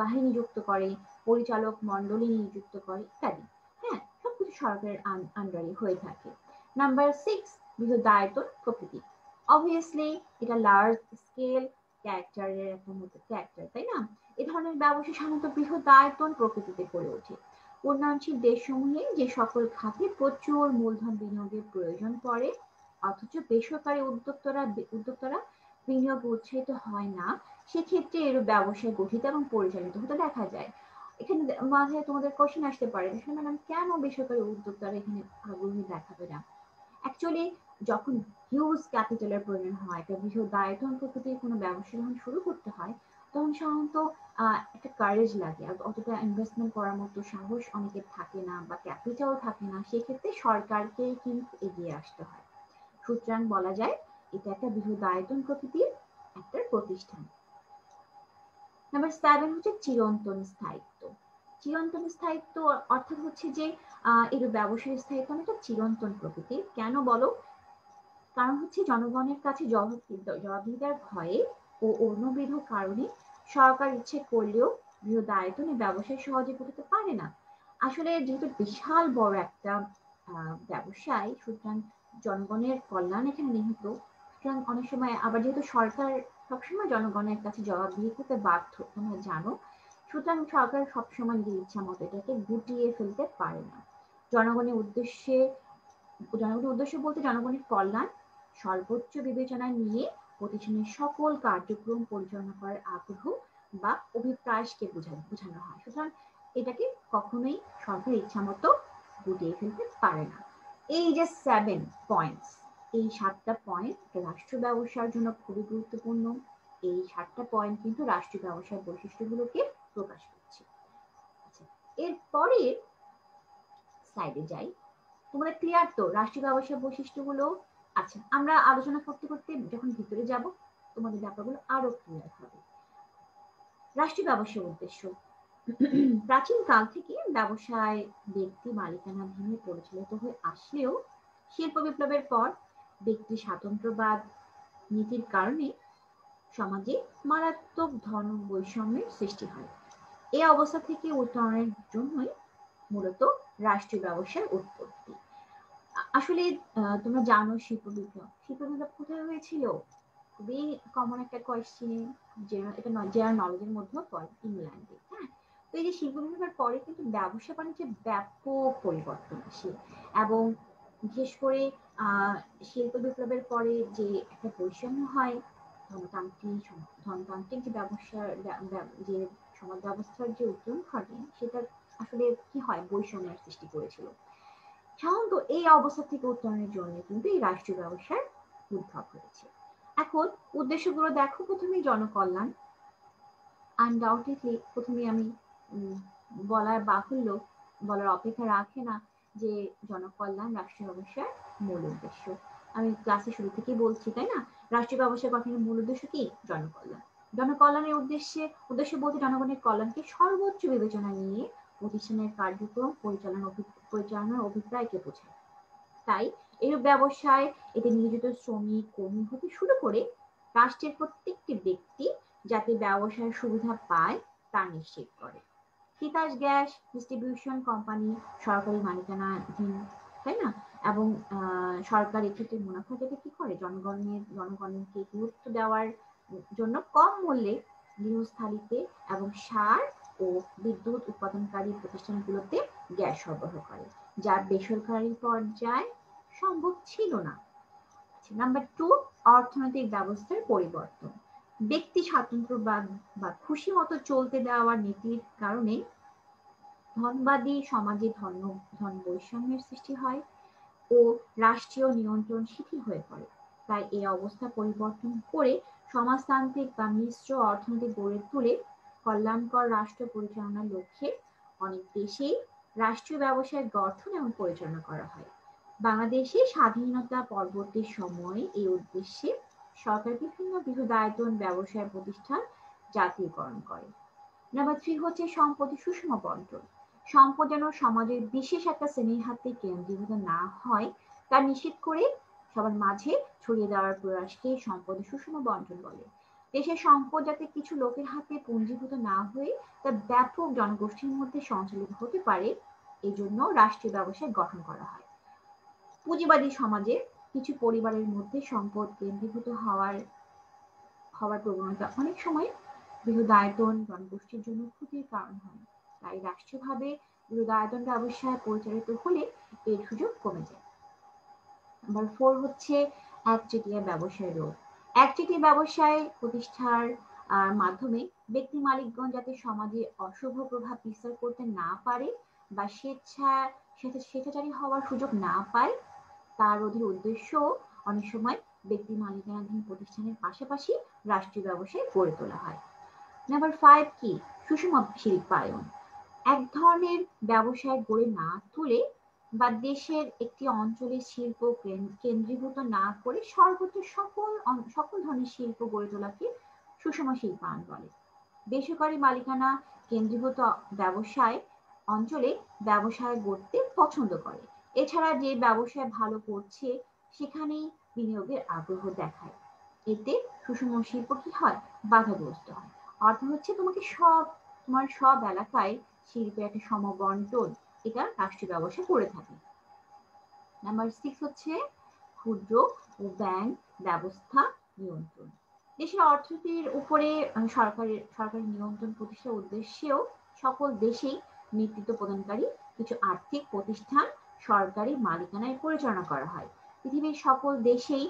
বাহিনী নিযুক্ত করে, পরিচালক মণ্ডলী নিযুক্ত করে ইত্যাদি। হ্যাঁ, সবকিছু সরকারের আন্ডারে হয়ে থাকে। নাম্বার 6, বৃহদায়তন প্রকৃতি। অবভিয়াসলি এটা লার্জ স্কেল ক্যারেক্টারের একটা মতো ক্যারেক্টার, তাই না? এ ধরনের ব্যবসা সাধারণত বৃহদায়তন প্রকৃতিতে গড়ে ওঠে। উন্নয়নশীল দেশসমূহে যে সকল খাতে প্রচুর মূলধন বিনিয়োগের প্রয়োজন পড়ে অথচ বেসরকারি উদ্যোক্তারা বিনিয়োগ উৎসাহিত হয় না, সেক্ষেত্রে এর ব্যবসায় গঠিত এবং পরিচালিত হতে দেখা যায়। এখানে মাঝে তোমাদের কোশ্চেন আসতে পারে, ম্যাডাম কেন বেসরকারি উদ্যোক্তারা এখানে আগ্রহী দেখাবে না? অ্যাকচুয়ালি যখন হিউজ ক্যাপিটালের প্রয়োজন হয়, একটা বৃহৎ আয়তন প্রকৃতির কোনো ব্যবসা যখন শুরু করতে হয়, তখন সাধারণত একটা কারেজ লাগে, অতটা ইনভেস্টমেন্ট করার মতো সাহস অনেকের থাকে না বা ক্যাপিটাল থাকে না, সেক্ষেত্রে সরকারকে কিন্তু এগিয়ে আসতে হয়। সুতরাং বলা যায় এটা একটা বৃহৎ আয়তন প্রকৃতির একটা প্রতিষ্ঠান। নাম্বার 7 হচ্ছে চিরন্তন স্থায়িত্ব। চিরন্তন স্থায়িত্ব অর্থাৎ হচ্ছে যে এর ব্যবসায়ী স্থায়িত্ব অনেকটা চিরন্তন প্রকৃতির। কেন বলো? কারণ হচ্ছে জনগণের কাছে জবাবদিহিতার ভয়ে ও অন্যবিধ কারণে সরকার ইচ্ছে করলেও বৃহৎ আয়তনে ব্যবসায় সহজে করতে পারে না। আসলে যেহেতু বিশাল বড় একটা ব্যবসায়, সুতরাং জনগণের কল্যাণ এখানে নিহিত। সুতরাং অনেক সময় আবার যেহেতু সরকার সবসময় জনগণের কাছে জবাবদিহি করতে বাধ্য, তোমরা জানো, সুতরাং সরকার সবসময় নিজের ইচ্ছা মতো এটাকে গুটিয়ে ফেলতে পারে না। জনগণের উদ্দেশ্যে বলতে জনগণের কল্যাণ সর্বোচ্চ বিবেচনায় নিয়ে প্রতিষ্ঠানের সকল কার্যক্রম পরিচালনা করার আগ্রহ বা অভিপ্রায়কে বোঝানো হয়। সুতরাং এটাকে কখনোই সরকার ইচ্ছা মতো গুটিয়ে ফেলতে পারে না। এই যে 7 পয়েন্টস, এই 7টা পয়েন্ট রাষ্ট্র ব্যবসার জন্য খুবই গুরুত্বপূর্ণ। এই 7টা পয়েন্ট কিন্তু রাষ্ট্রীয় ব্যবসার বৈশিষ্ট্যগুলোকে প্রকাশ করছে। আচ্ছা, এরপরে স্লাইডে যাই। তোমাদের ক্লিয়ার তো রাষ্ট্রীয় ব্যবসার বৈশিষ্ট্যগুলো? আচ্ছা, আমরা আলোচনা করতে করতে যখন ভিতরে যাব তোমাদের ব্যাপারগুলো আরো ক্লিয়ার হবে। রাষ্ট্রীয় ব্যবসার উদ্দেশ্য। প্রাচীন কাল থেকে ব্যবসায় ব্যক্তি মালিকানাধীনে পরিচালিত হয়ে আসলেও শিল্প বিপ্লবের পর ব্যক্তি স্বাতন্ত্র্যবাদ নীতির কারণে সমাজে মারাত্মক ধর্ম বৈষম্যের সৃষ্টি হয়। এই অবস্থা থেকে উত্তরণের জন্যই মূলত রাষ্ট্রীয় ব্যবসার উৎপত্তি। আসলে তোমরা জানো শিল্প বিপ্লব কোথায় হয়েছিল? খুবই কমন একটা কোয়েশ্চেন, এটা জেনারেল নলেজের মধ্যেও পড়ে, ইংল্যান্ডে। হ্যাঁ, তো এই যে শিল্প বিপ্লবের পরে কিন্তু ব্যবসা বাণিজ্যে ব্যাপক পরিবর্তন আসে এবং বিশেষ করে শিল্প বিপ্লবের পরে যে একটা বৈষম্য হয়, ধনতান্ত্রিক যে ব্যবসার যে সমাজ ব্যবস্থার যে উত্তরণ ঘটে, সেটা আসলে কি হয়, বৈষম্যের সৃষ্টি করেছিল। সাধারণত এই অবস্থা থেকে উত্তরণের জন্য কিন্তু এই রাষ্ট্রীয় ব্যবসার উদ্ভব হয়েছে। এখন উদ্দেশ্যগুলো দেখো, প্রথমেই জনকল্যাণ। আনডাউটেডলি প্রথমে আমি বলার বাহুল্য, বলার অপেক্ষা রাখে না যে জনকল্যাণ রাষ্ট্রীয় ব্যবসার মূল উদ্দেশ্য। আমি ক্লাসে শুরু থেকেই বলছি, তাই না? রাষ্ট্রীয় ব্যবসা গঠনের মূল উদ্দেশ্য কি? জনকল্যাণ। জনকল্যাণের উদ্দেশ্য বলতে জনগণের কল্যাণকে সর্বোচ্চ বিবেচনা নিয়ে প্রতিষ্ঠানের কার্যক্রম পরিচালনার অভিপ্রায়কে বোঝায়। তাই এরূপ ব্যবসায় এতে নিয়োজিত শ্রমিক কর্মী হতে শুরু করে রাষ্ট্রের প্রত্যেকটি ব্যক্তি যাতে ব্যবসার সুবিধা পায় তা নিশ্চিত করে। তিতাস গ্যাস ডিস্ট্রিবিউশন কোম্পানি সরকারি মালিকানাধীন, তাই না? এবং সরকার এক্ষেত্রে মুনাফা থেকে কি করে, জনগণকে গুরুত্ব দেওয়ার জন্য কম মূল্যে গৃহস্থালিতে এবং সার ও বিদ্যুৎ উৎপাদনকারী প্রতিষ্ঠানগুলোতে গ্যাস সরবরাহ করে, যা বেসরকারি পর্যায়ে সম্ভব ছিল না। নাম্বার 2, অর্থনৈতিক ব্যবস্থার পরিবর্তন। ব্যক্তি স্বাতন্ত্র্যবাদ বা খুশি মতো চলতে দেওয়ার নীতির কারণে ধনবাদী সমাজে ধন বৈষম্যের সৃষ্টি হয় ও রাষ্ট্রীয় নিয়ন্ত্রণ শিথিল হয়ে পড়ে। তাই এই অবস্থা পরিবর্তন করে সমাজতান্ত্রিক বা মিশ্র অর্থনীতি গড়ে তুলে কল্যাণকর রাষ্ট্র পরিচালনার লক্ষ্যে অনেক দেশেই রাষ্ট্রীয় ব্যবসায় গঠন এবং পরিচালনা করা হয়। বাংলাদেশে স্বাধীনতা পরবর্তী সময়ে এই উদ্দেশ্যে সরকার বিভিন্ন বৃহদায়তন ব্যবসায় প্রতিষ্ঠান জাতীয়করণ করে। নাম্বার 3 হচ্ছে সম্পত্তি সুষম বন্টন। সম্পদ যেন সমাজের বিশেষ একটা শ্রেণীর হাতে কেন্দ্রীভূত না হয় তা নিশ্চিত করে সবার মাঝে ছড়িয়ে দেওয়ার প্রয়াসকে সম্পদের সুষম বন্টন বলে। দেশের সম্পদ যাতে কিছু লোকের হাতে পুঞ্জীভূত না হয়ে তা ব্যাপক জনগোষ্ঠীর মধ্যে সঞ্চালিত হতে পারে, এই জন্য রাষ্ট্রীয় ব্যবসায় গঠন করা হয়। পুঁজিবাদী সমাজে কিছু পরিবারের মধ্যে সম্পদ কেন্দ্রীভূত হওয়ার প্রবণতা অনেক সময় বৃহদায়তন জনগোষ্ঠীর জন্য ক্ষতির কারণ হয়। তাই রাষ্ট্রীয়ভাবে বৃহদায়তন ব্যবসায় পরিচালিত হলে এর সুযোগ কমে যায়। নাম্বার 4 হচ্ছে একচেটিয়া ব্যবসায় রোধ। একচেটিয়া ব্যবসায় প্রতিষ্ঠার মাধ্যমে ব্যক্তি মালিকগণ যাতে সমাজে অশুভ প্রভাব বিস্তার করতে না পারে বা স্বেচ্ছাচারী হওয়ার সুযোগ না পায়, তার রোধের উদ্দেশ্য অনেক সময় ব্যক্তি মালিকানাধীন প্রতিষ্ঠানের পাশাপাশি রাষ্ট্রীয় ব্যবসায় গড়ে তোলা হয়। নাম্বার 5 কি? সুষম শিল্পায়ন। এক ধরনের ব্যবসায় গড়ে না তুলে বা দেশের একটি অঞ্চলের শিল্প কেন্দ্রীভূত না করে সর্বত্র সকল ধরনের শিল্প গড়ে তোলাকে সুষম শিল্পায়ন বলে। বেসরকারি মালিকানা কেন্দ্রীভূত ব্যবসায় অঞ্চলে ব্যবসায় গড়তে পছন্দ করে। এছাড়া যে ব্যবসায় ভালো করছে সেখানেই বিনিয়োগের আগ্রহ দেখায়। এতে সুষম শিল্প কি হয়? বাধাগ্রস্ত হয়। অর্থ হচ্ছে তোমার সব এলাকায় শিল্পের একটা সমবন্টন, এটা রাষ্ট্রীয় ব্যবসা করে থাকে। নাম্বার 6 হচ্ছে ক্ষুদ্র ও ব্যাংক ব্যবস্থা নিয়ন্ত্রণ। দেশের অর্থনীতির উপরে সরকারি নিয়ন্ত্রণ প্রতিষ্ঠার উদ্দেশ্যেও সকল দেশেই নেতৃত্ব প্রদানকারী কিছু আর্থিক প্রতিষ্ঠান সরকারি মালিকানায় পরিচালনা করা হয়। পৃথিবীর সকল দেশেই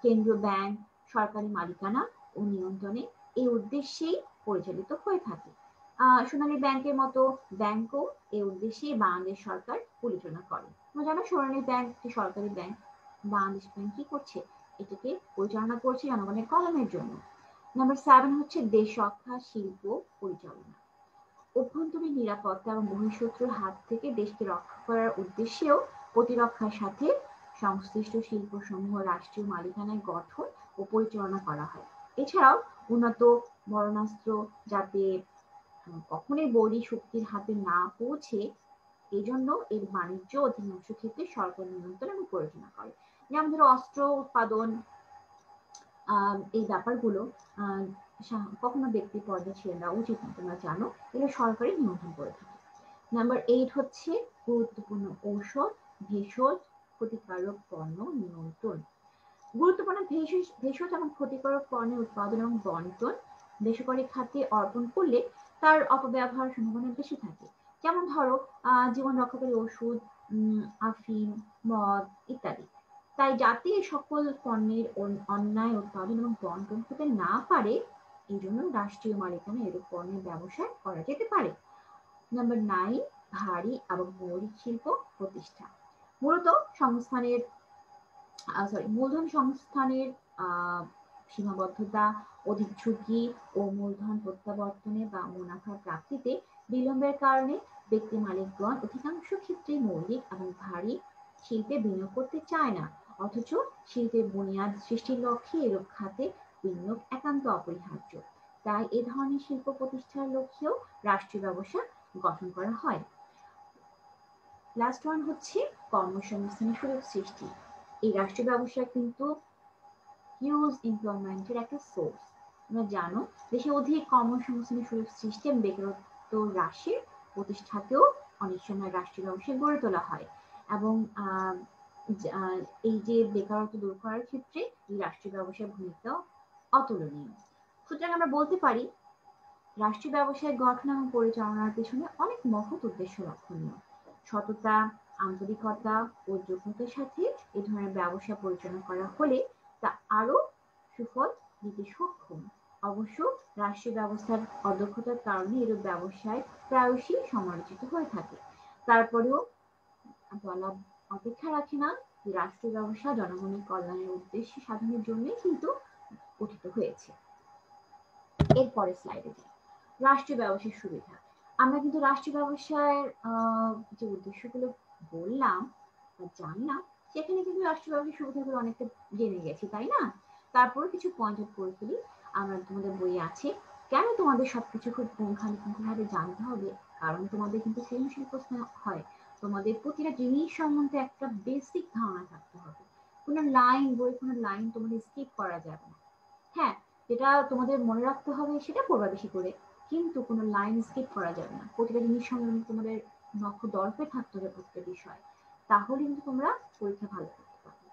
কেন্দ্রীয় ব্যাংক সরকারি মালিকানা ও নিয়ন্ত্রণে এই উদ্দেশ্যেই পরিচালিত হয়ে থাকে। সোনালী ব্যাংকের মতো ব্যাংকও এই উদ্দেশ্যে বাংলাদেশ সরকার পরিচালনা করে। তোমরা জানো সোনালী ব্যাংক একটি সরকারি ব্যাংক। বাংলাদেশ ব্যাংক কি করছে? এটাকে পরিচালনা করছে জনগণের কল্যাণের জন্য। নাম্বার 7 হচ্ছে দেশ রক্ষা শিল্প পরিচালনা। অভ্যন্তরীণ নিরাপত্তা এবং বহিঃশত্রুর হাত থেকে দেশকে রক্ষা করার উদ্দেশ্যেও প্রতিরক্ষার সাথে সংশ্লিষ্ট শিল্পসমূহ রাষ্ট্রীয় মালিকানায় গঠন ও পরিচালনা করা হয়। এছাড়াও উন্নত মারণাস্ত্র যাতে কখনোই বৈরী শক্তির হাতে না পৌঁছে, এই জন্য এর বাণিজ্য অধিকাংশ ক্ষেত্রে সরকার নিয়ন্ত্রণ এবং পরিচালনা করে। যেমন ধরো অস্ত্র উৎপাদন, এই ব্যাপারগুলো কখনো ব্যক্তি পর্যায়ে ছেড়ে দেওয়া উচিত না, তোমরা জানো, এগুলো সরকারি নিয়ন্ত্রণ করে থাকে। নাম্বার 8 হচ্ছে গুরুত্বপূর্ণ ঔষধ, ভেষজ, ক্ষতিকারক পণ্য নিয়ন্ত্রণ। গুরুত্বপূর্ণ ভেষজ এবং ক্ষতিকারক পণ্যের উৎপাদন এবং বন্টন বেসরকারি খাতে অর্পণ করলে তার অপব্যবহার সম্ভাবনা বেশি থাকে। যেমন ধরো জীবন রক্ষাকারী ওষুধ, আফিম, মদ ইত্যাদি। তাই যাতে সকল পণ্যের অন্যায় উৎপাদন এবং বন্টন হতে না পারে, এই জন্য রাষ্ট্রীয় মালিকানা এরূপ পণ্যের ব্যবসা করা যেতে পারে। নাম্বার 9 ভারী এবং মৌলিক শিল্প প্রতিষ্ঠা। মূলত মূলধন সংস্থানের সীমাবদ্ধতা, অধিক ঝুঁকি ও মূলধন প্রত্যাবর্তনে বা মুনাফা প্রাপ্তিতে বিলম্বের কারণে ব্যক্তি মালিকগণ অধিকাংশ ক্ষেত্রে মৌলিক এবং ভারী শিল্পে বিনিয়োগ করতে চায় না, অথচ শিল্পের বুনিয়াদ সৃষ্টির লক্ষ্যে এরূপ খাতে বিনিয়োগ একান্ত অপরিহার্য। তাই এ ধরনের শিল্প প্রতিষ্ঠার লক্ষ্যেও রাষ্ট্রীয় ব্যবস্থা গঠন করা হয়। লাস্ট ওয়ান হচ্ছে কর্মসংস্থানের সুযোগ সৃষ্টি। এই রাষ্ট্রীয় ব্যবসা কিন্তু হিউজ এমপ্লয়মেন্টের একটা সোর্স। তোমরা জানো দেশে অধিক কর্মসংস্থানের সুযোগ সৃষ্টি এবং বেকারত্ব হ্রাসের প্রতিষ্ঠাতেও অনেক সময় রাষ্ট্রীয় ব্যবসা গড়ে তোলা হয়, এবং এই যে বেকারত্ব দূর করার ক্ষেত্রে এই রাষ্ট্রীয় ব্যবসার ভূমিকা অতুলনীয়। সুতরাং আমরা বলতে পারি রাষ্ট্রীয় ব্যবসায় গঠন এবং পরিচালনার পেছনে অনেক মহৎ উদ্দেশ্য লক্ষণীয়। সততা, আন্তরিকতা ও যোগ্যতার সাথে এ ধরনের ব্যবসা পরিচালনা করা হলে তা আরো সুফল দিতে সক্ষম। অবশ্য রাষ্ট্রীয় ব্যবস্থার অদক্ষতার কারণে এরূপ ব্যবসায় প্রায়শই সমালোচিত হয়ে থাকে। তারপরেও বলা অপেক্ষা রাখে না যে রাষ্ট্রীয় ব্যবসা জনগণের কল্যাণের উদ্দেশ্য সাধনের জন্যই কিন্তু গঠিত হয়েছে। এরপরে স্লাইডে যাই। রাষ্ট্রীয় ব্যবসার সুবিধা। আমরা কিন্তু রাষ্ট্রীয় ব্যবসার যে উদ্দেশ্যগুলো বললাম বা জানলাম, সেখানে কিন্তু রাষ্ট্রীয় ব্যবসার সুবিধাগুলো অনেকটা জেনে গেছি, তাই না? তারপরে কিছু পয়েন্ট আউট করে ফেলি। আমরা তোমাদের বই আছে, কেন তোমাদের সবকিছু খুব পুঙ্খানুপুঙ্খভাবে জানতে হবে? কারণ তোমাদের কিন্তু সৃজনশীল প্রশ্ন হয়, তোমাদের প্রতিটা জিনিস সম্বন্ধে একটা বেসিক ধারণা থাকতে হবে। কোনো লাইন তোমাদের স্কিপ করা যাবে না। হ্যাঁ, যেটা তোমাদের মনে রাখতে হবে সেটা পড়বা বেশি করে, কিন্তু কোনো লাইন স্কিপ করা যাবে না। প্রতিটা জিনিস সম্বন্ধে তোমাদের নখ দর্পে থাকতে হবে প্রত্যেকটা বিষয়, তাহলে কিন্তু তোমরা পরীক্ষা ভালো করতে পারবে।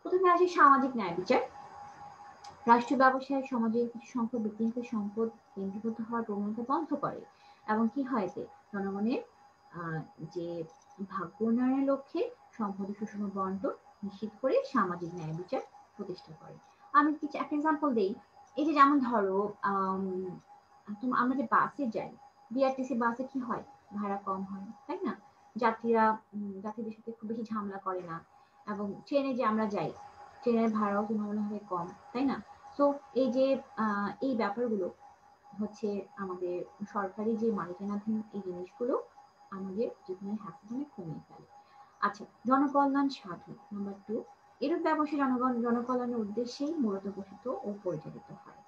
প্রথমে আসি সামাজিক ন্যায় বিচার। রাষ্ট্রীয় ব্যবসায় সমাজের কিছু সংখ্যক ব্যক্তিগত সম্পদ কেন্দ্রীভূত হওয়ার প্রবণতা বন্ধ করে, এবং কি হয় যে জনগণের যে ভাগ্য উন্নয়নের লক্ষ্যে সম্পদের সুষম বন্টন নিশ্চিত করে সামাজিক ন্যায় বিচার প্রতিষ্ঠা করে। আমি কিছু একটা এক্সাম্পল দেই। এই যে যেমন ধরো আমরা যে বাসে যাই, বিআরটিসি বাসে কি হয়, ভাড়া কম হয়, তাই না? যাত্রীরা যাত্রীদের সাথে খুব বেশি ঝামেলা করে না। এবং ট্রেনে যে আমরা যাই, ট্রেনের ভাড়াও তুলনামূলকভাবে কম, তাই না? তো এই যে এই ব্যাপারগুলো হচ্ছে আমাদের সরকারি যে মালিকানাধীন এই জিনিসগুলো আমাদের জীবনের হ্যাসেল কমিয়ে ফেলে। আচ্ছা, জনকল্যাণ সাধন নাম্বার 2। এরূপ ব্যবসা জনকল্যাণের উদ্দেশ্যেই মূলত গঠিত ও পরিচালিত হয়।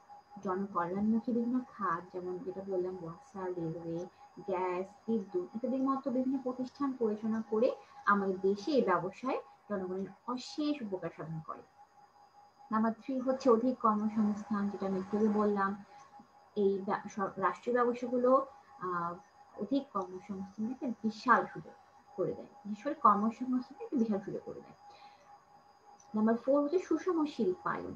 জনকল্যাণমুখী বিভিন্ন খাত, যেমন যেটা বললাম ওয়াসা, রেলওয়ে, গ্যাস, বিদ্যুৎ ইত্যাদির মতো বিভিন্ন প্রতিষ্ঠান পরিচালনা করে আমাদের দেশে এই ব্যবসায় জনগণের অশেষ উপকার সাধন করে। নাম্বার 3 হচ্ছে অধিক কর্মসংস্থান, যেটা আমি একটু আগে বললাম। এই রাষ্ট্রীয় ব্যবসাগুলো অধিক কর্মসংস্থানের একটা বিশাল সুযোগ করে দেয়, বিশেষ করে কর্মসংস্থানের একটা বিশাল সুযোগ করে দেয়। নাম্বার 4 হচ্ছে সুষম শিল্পায়ন,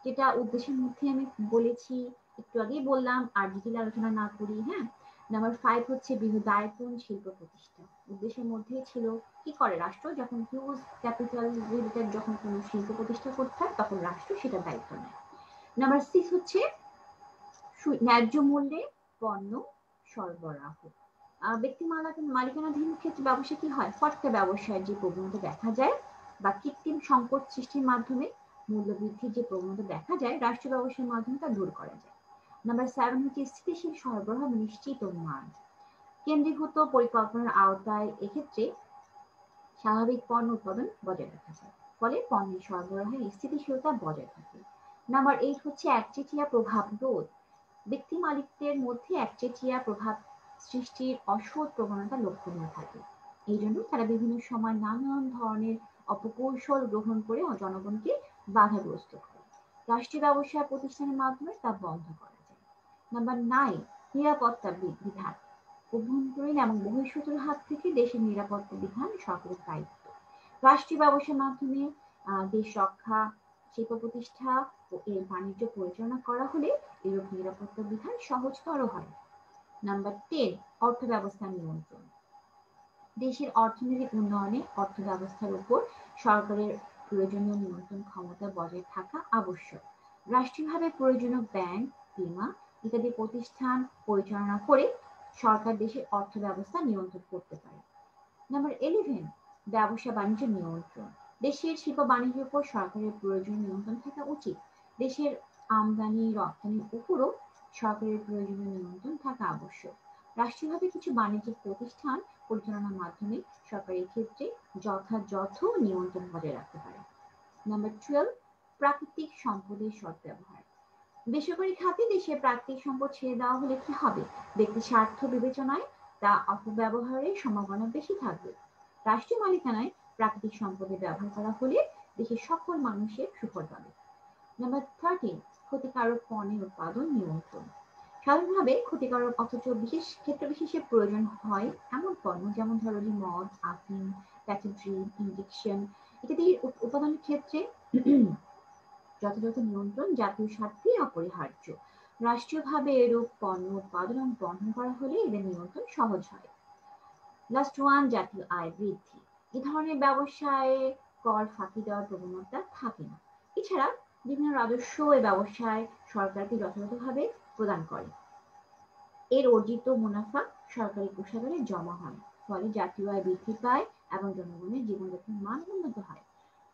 যেটা উদ্দেশ্যের মধ্যে আমি বলেছি, একটু আগেই বললাম, আর ডিটেইল আলোচনা না করি। হ্যাঁ, নাম্বার 5 হচ্ছে বৃহদায়তন শিল্প প্রতিষ্ঠা। উদ্দেশ্যের মধ্যে ছিল কি করে রাষ্ট্র যখন হিউজ ক্যাপিটাল রিলেটেড যখন কোনো শিল্প প্রতিষ্ঠা করতে হয় তখন রাষ্ট্র সেটা দায়িত্ব নেয়। নাম্বার 6 হচ্ছে ন্যায্য মূল্যে পণ্য সরবরাহ। ব্যক্তি মালিকানাধীন ক্ষেত্রে ব্যবসা কি হয়, ফটকা ব্যবসায়ের যে প্রবণতা দেখা যায় বা কৃত্রিম সংকট সৃষ্টির মাধ্যমে মূল্য বৃদ্ধির যে প্রবণতা দেখা যায়, রাষ্ট্রীয় ব্যবসার মাধ্যমে তা দূর করা যায়। নাম্বার 7 হচ্ছে স্থিতিশীল সরবরাহ নিশ্চিত ও মান। কেন্দ্রীভূত পরিকল্পনার আওতায় এক্ষেত্রে স্বাভাবিক পণ্য উৎপাদন বজায় রাখা যায়, ফলে পণ্যের সরবরাহের স্থিতিশীলতা বজায় থাকে। নাম্বার 8 হচ্ছে একচেটিয়া প্রভাব রোধ। ব্যক্তি মালিকদের মধ্যে একচেটিয়া প্রভাব সৃষ্টির অসৎ প্রবণতা লক্ষণীয় থাকে। এই জন্য তারা বিভিন্ন সময় নানান ধরনের অপকৌশল গ্রহণ করে জনগণকে বাধাগ্রস্ত করে। রাষ্ট্রীয় ব্যবসা প্রতিষ্ঠানের মাধ্যমে তা বন্ধ করা যায়। নাম্বার 9, নিরাপত্তা বিধান। অভ্যন্তরীণ এবং বহিঃশত্রুর হাত থেকে দেশের নিরাপত্তা বিধান সরকারের দায়িত্ব। রাষ্ট্রীয় ব্যবসার মাধ্যমে দেশ রক্ষা, শিল্প প্রতিষ্ঠা ও এর বাণিজ্য পরিচালনা করা হলে এরূপ নিরাপত্তা বিধান সহজতর হয়। নাম্বার 10, অর্থ ব্যবস্থা নিয়ন্ত্রণ। দেশের অর্থনৈতিক উন্নয়নে অর্থ ব্যবস্থার উপর সরকারের প্রয়োজনীয় নিয়ন্ত্রণ ক্ষমতা বজায় থাকা আবশ্যক। রাষ্ট্রীয়ভাবে প্রয়োজনীয় ব্যাংক, বীমা ইত্যাদি প্রতিষ্ঠান পরিচালনা করে সরকার দেশের অর্থ ব্যবস্থা নিয়ন্ত্রণ করতে পারে। নাম্বার 11, ব্যবসা বাণিজ্য নিয়ন্ত্রণ। দেশের শিল্প বাণিজ্যের উপর সরকারের প্রয়োজনীয় নিয়ন্ত্রণ থাকা উচিত। দেশের আমদানি রপ্তানির উপরও সরকারের প্রয়োজনীয় নিয়ন্ত্রণ থাকা আবশ্যক। রাষ্ট্রীয়ভাবে কিছু বাণিজ্যিক প্রতিষ্ঠান পরিচালনার মাধ্যমে সরকারের ক্ষেত্রে যথাযথ নিয়ন্ত্রণ বজায় রাখতে পারে। নাম্বার 12, প্রাকৃতিক সম্পদের সদ্ব্যবহার। বেসরকারি খাতে দেশের প্রাকৃতিক সম্পদ ছেড়ে দেওয়া হলে কি হবে, ব্যক্তি স্বার্থ বিবেচনায় তা অপব্যবহারের সম্ভাবনা বেশি থাকবে। রাষ্ট্রীয় মালিকানায় প্রাকৃতিক সম্পদের ব্যবহার করা হলে দেশের সকল মানুষের সুফল পাবে। নাম্বার 13, ক্ষতিকারক পণ্যের উৎপাদন নিয়ন্ত্রণ। সাধারণভাবে ক্ষতিকারক অথচ বিশেষ ক্ষেত্র বিশেষে প্রয়োজন হয় এমন পণ্য, যেমন ধরো যে মদ, আফিম, প্যাকেট্রি, ইনজেকশন ইত্যাদির উৎপাদনের ক্ষেত্রে যথাযথ নিয়ন্ত্রণ জাতীয় স্বার্থে অপরিহার্য। রাষ্ট্রীয়ভাবে এরূপ পণ্য উৎপাদন এবং বন্ধ করা হলে এদের নিয়ন্ত্রণ সহজ হয়। লাস্ট ওয়ান, জাতীয় আয় বৃদ্ধি। এ ধরনের ব্যবসায় কর ফাঁকি দেওয়ার প্রবণতা থাকে না। এছাড়া বিভিন্ন রাজস্ব এ ব্যবসায় সরকারকে যথাযথভাবে প্রদান করে। এর অর্জিত মুনাফা সরকারি কোষাগারে জমা হয়, ফলে জাতীয় আয় বৃদ্ধি পায় এবং জনগণের জীবনযাত্রার মান উন্নত হয়।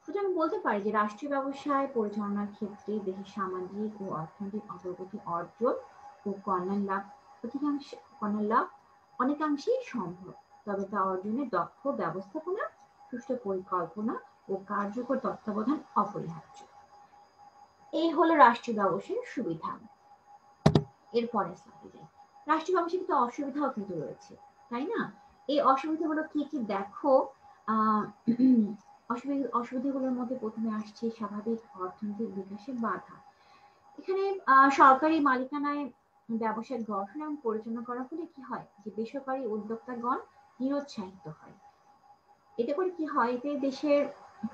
সুতরাং বলতে পারি যে রাষ্ট্রীয় ব্যবসায় পরিচালনার ক্ষেত্রে দেশের সামাজিক ও অর্থনৈতিক অগ্রগতি অর্জন ও কল্যাণ লাভ অনেকাংশেই সম্ভব। তবে তা অর্জনে দক্ষ ব্যবস্থাপনা, সুষ্ঠু পরিকল্পনা ও কার্যকর তত্ত্বাবধান অপরিহার্য। এই হলো রাষ্ট্রীয় ব্যবসায়ের সুবিধা। এরপরে স্লাইডে যাই। রাষ্ট্রীয় ব্যবসায় কিন্তু অসুবিধাও কিন্তু রয়েছে, তাই না? এই অসুবিধাগুলো কি কি দেখো। আহ অসুবিধাগুলোর মধ্যে প্রথমে আসছে স্বাভাবিক অর্থনৈতিক বিকাশের বাধা। এখানে সরকারি মালিকানায় ব্যবসায় গঠন এবং পরিচালনা করা হলে কি হয়, যে বেসরকারি উদ্যোক্তাগণ নিরুৎসাহিত হয়। এতে করে কি হয়, এতে দেশের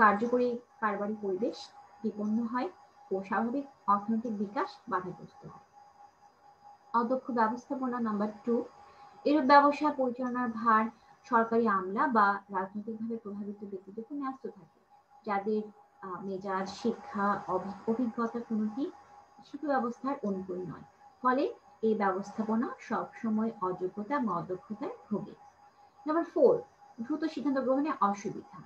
কার্যকরী কারবারি পরিবেশ বিপন্ন হয় ও স্বাভাবিক অর্থনৈতিক বিকাশ বাধাগ্রস্ত হয়। অদক্ষ ব্যবস্থাপনা নাম্বার 2, এরূপ ব্যবসা পরিচালনার ভার সরকারি আমলা বা রাজনৈতিকভাবে প্রভাবিত ব্যক্তিদের উপর ন্যস্ত থাকে, যাদের মেজাজ, শিক্ষা, অভিজ্ঞতা কোনোটি শিক্ষা ব্যবস্থার অনুকূল নয়। ফলে এই ব্যবস্থাপনা সবসময় অযোগ্যতা বা অদক্ষতায় ভোগে। নাম্বার 4, দ্রুত সিদ্ধান্ত গ্রহণে অসুবিধা।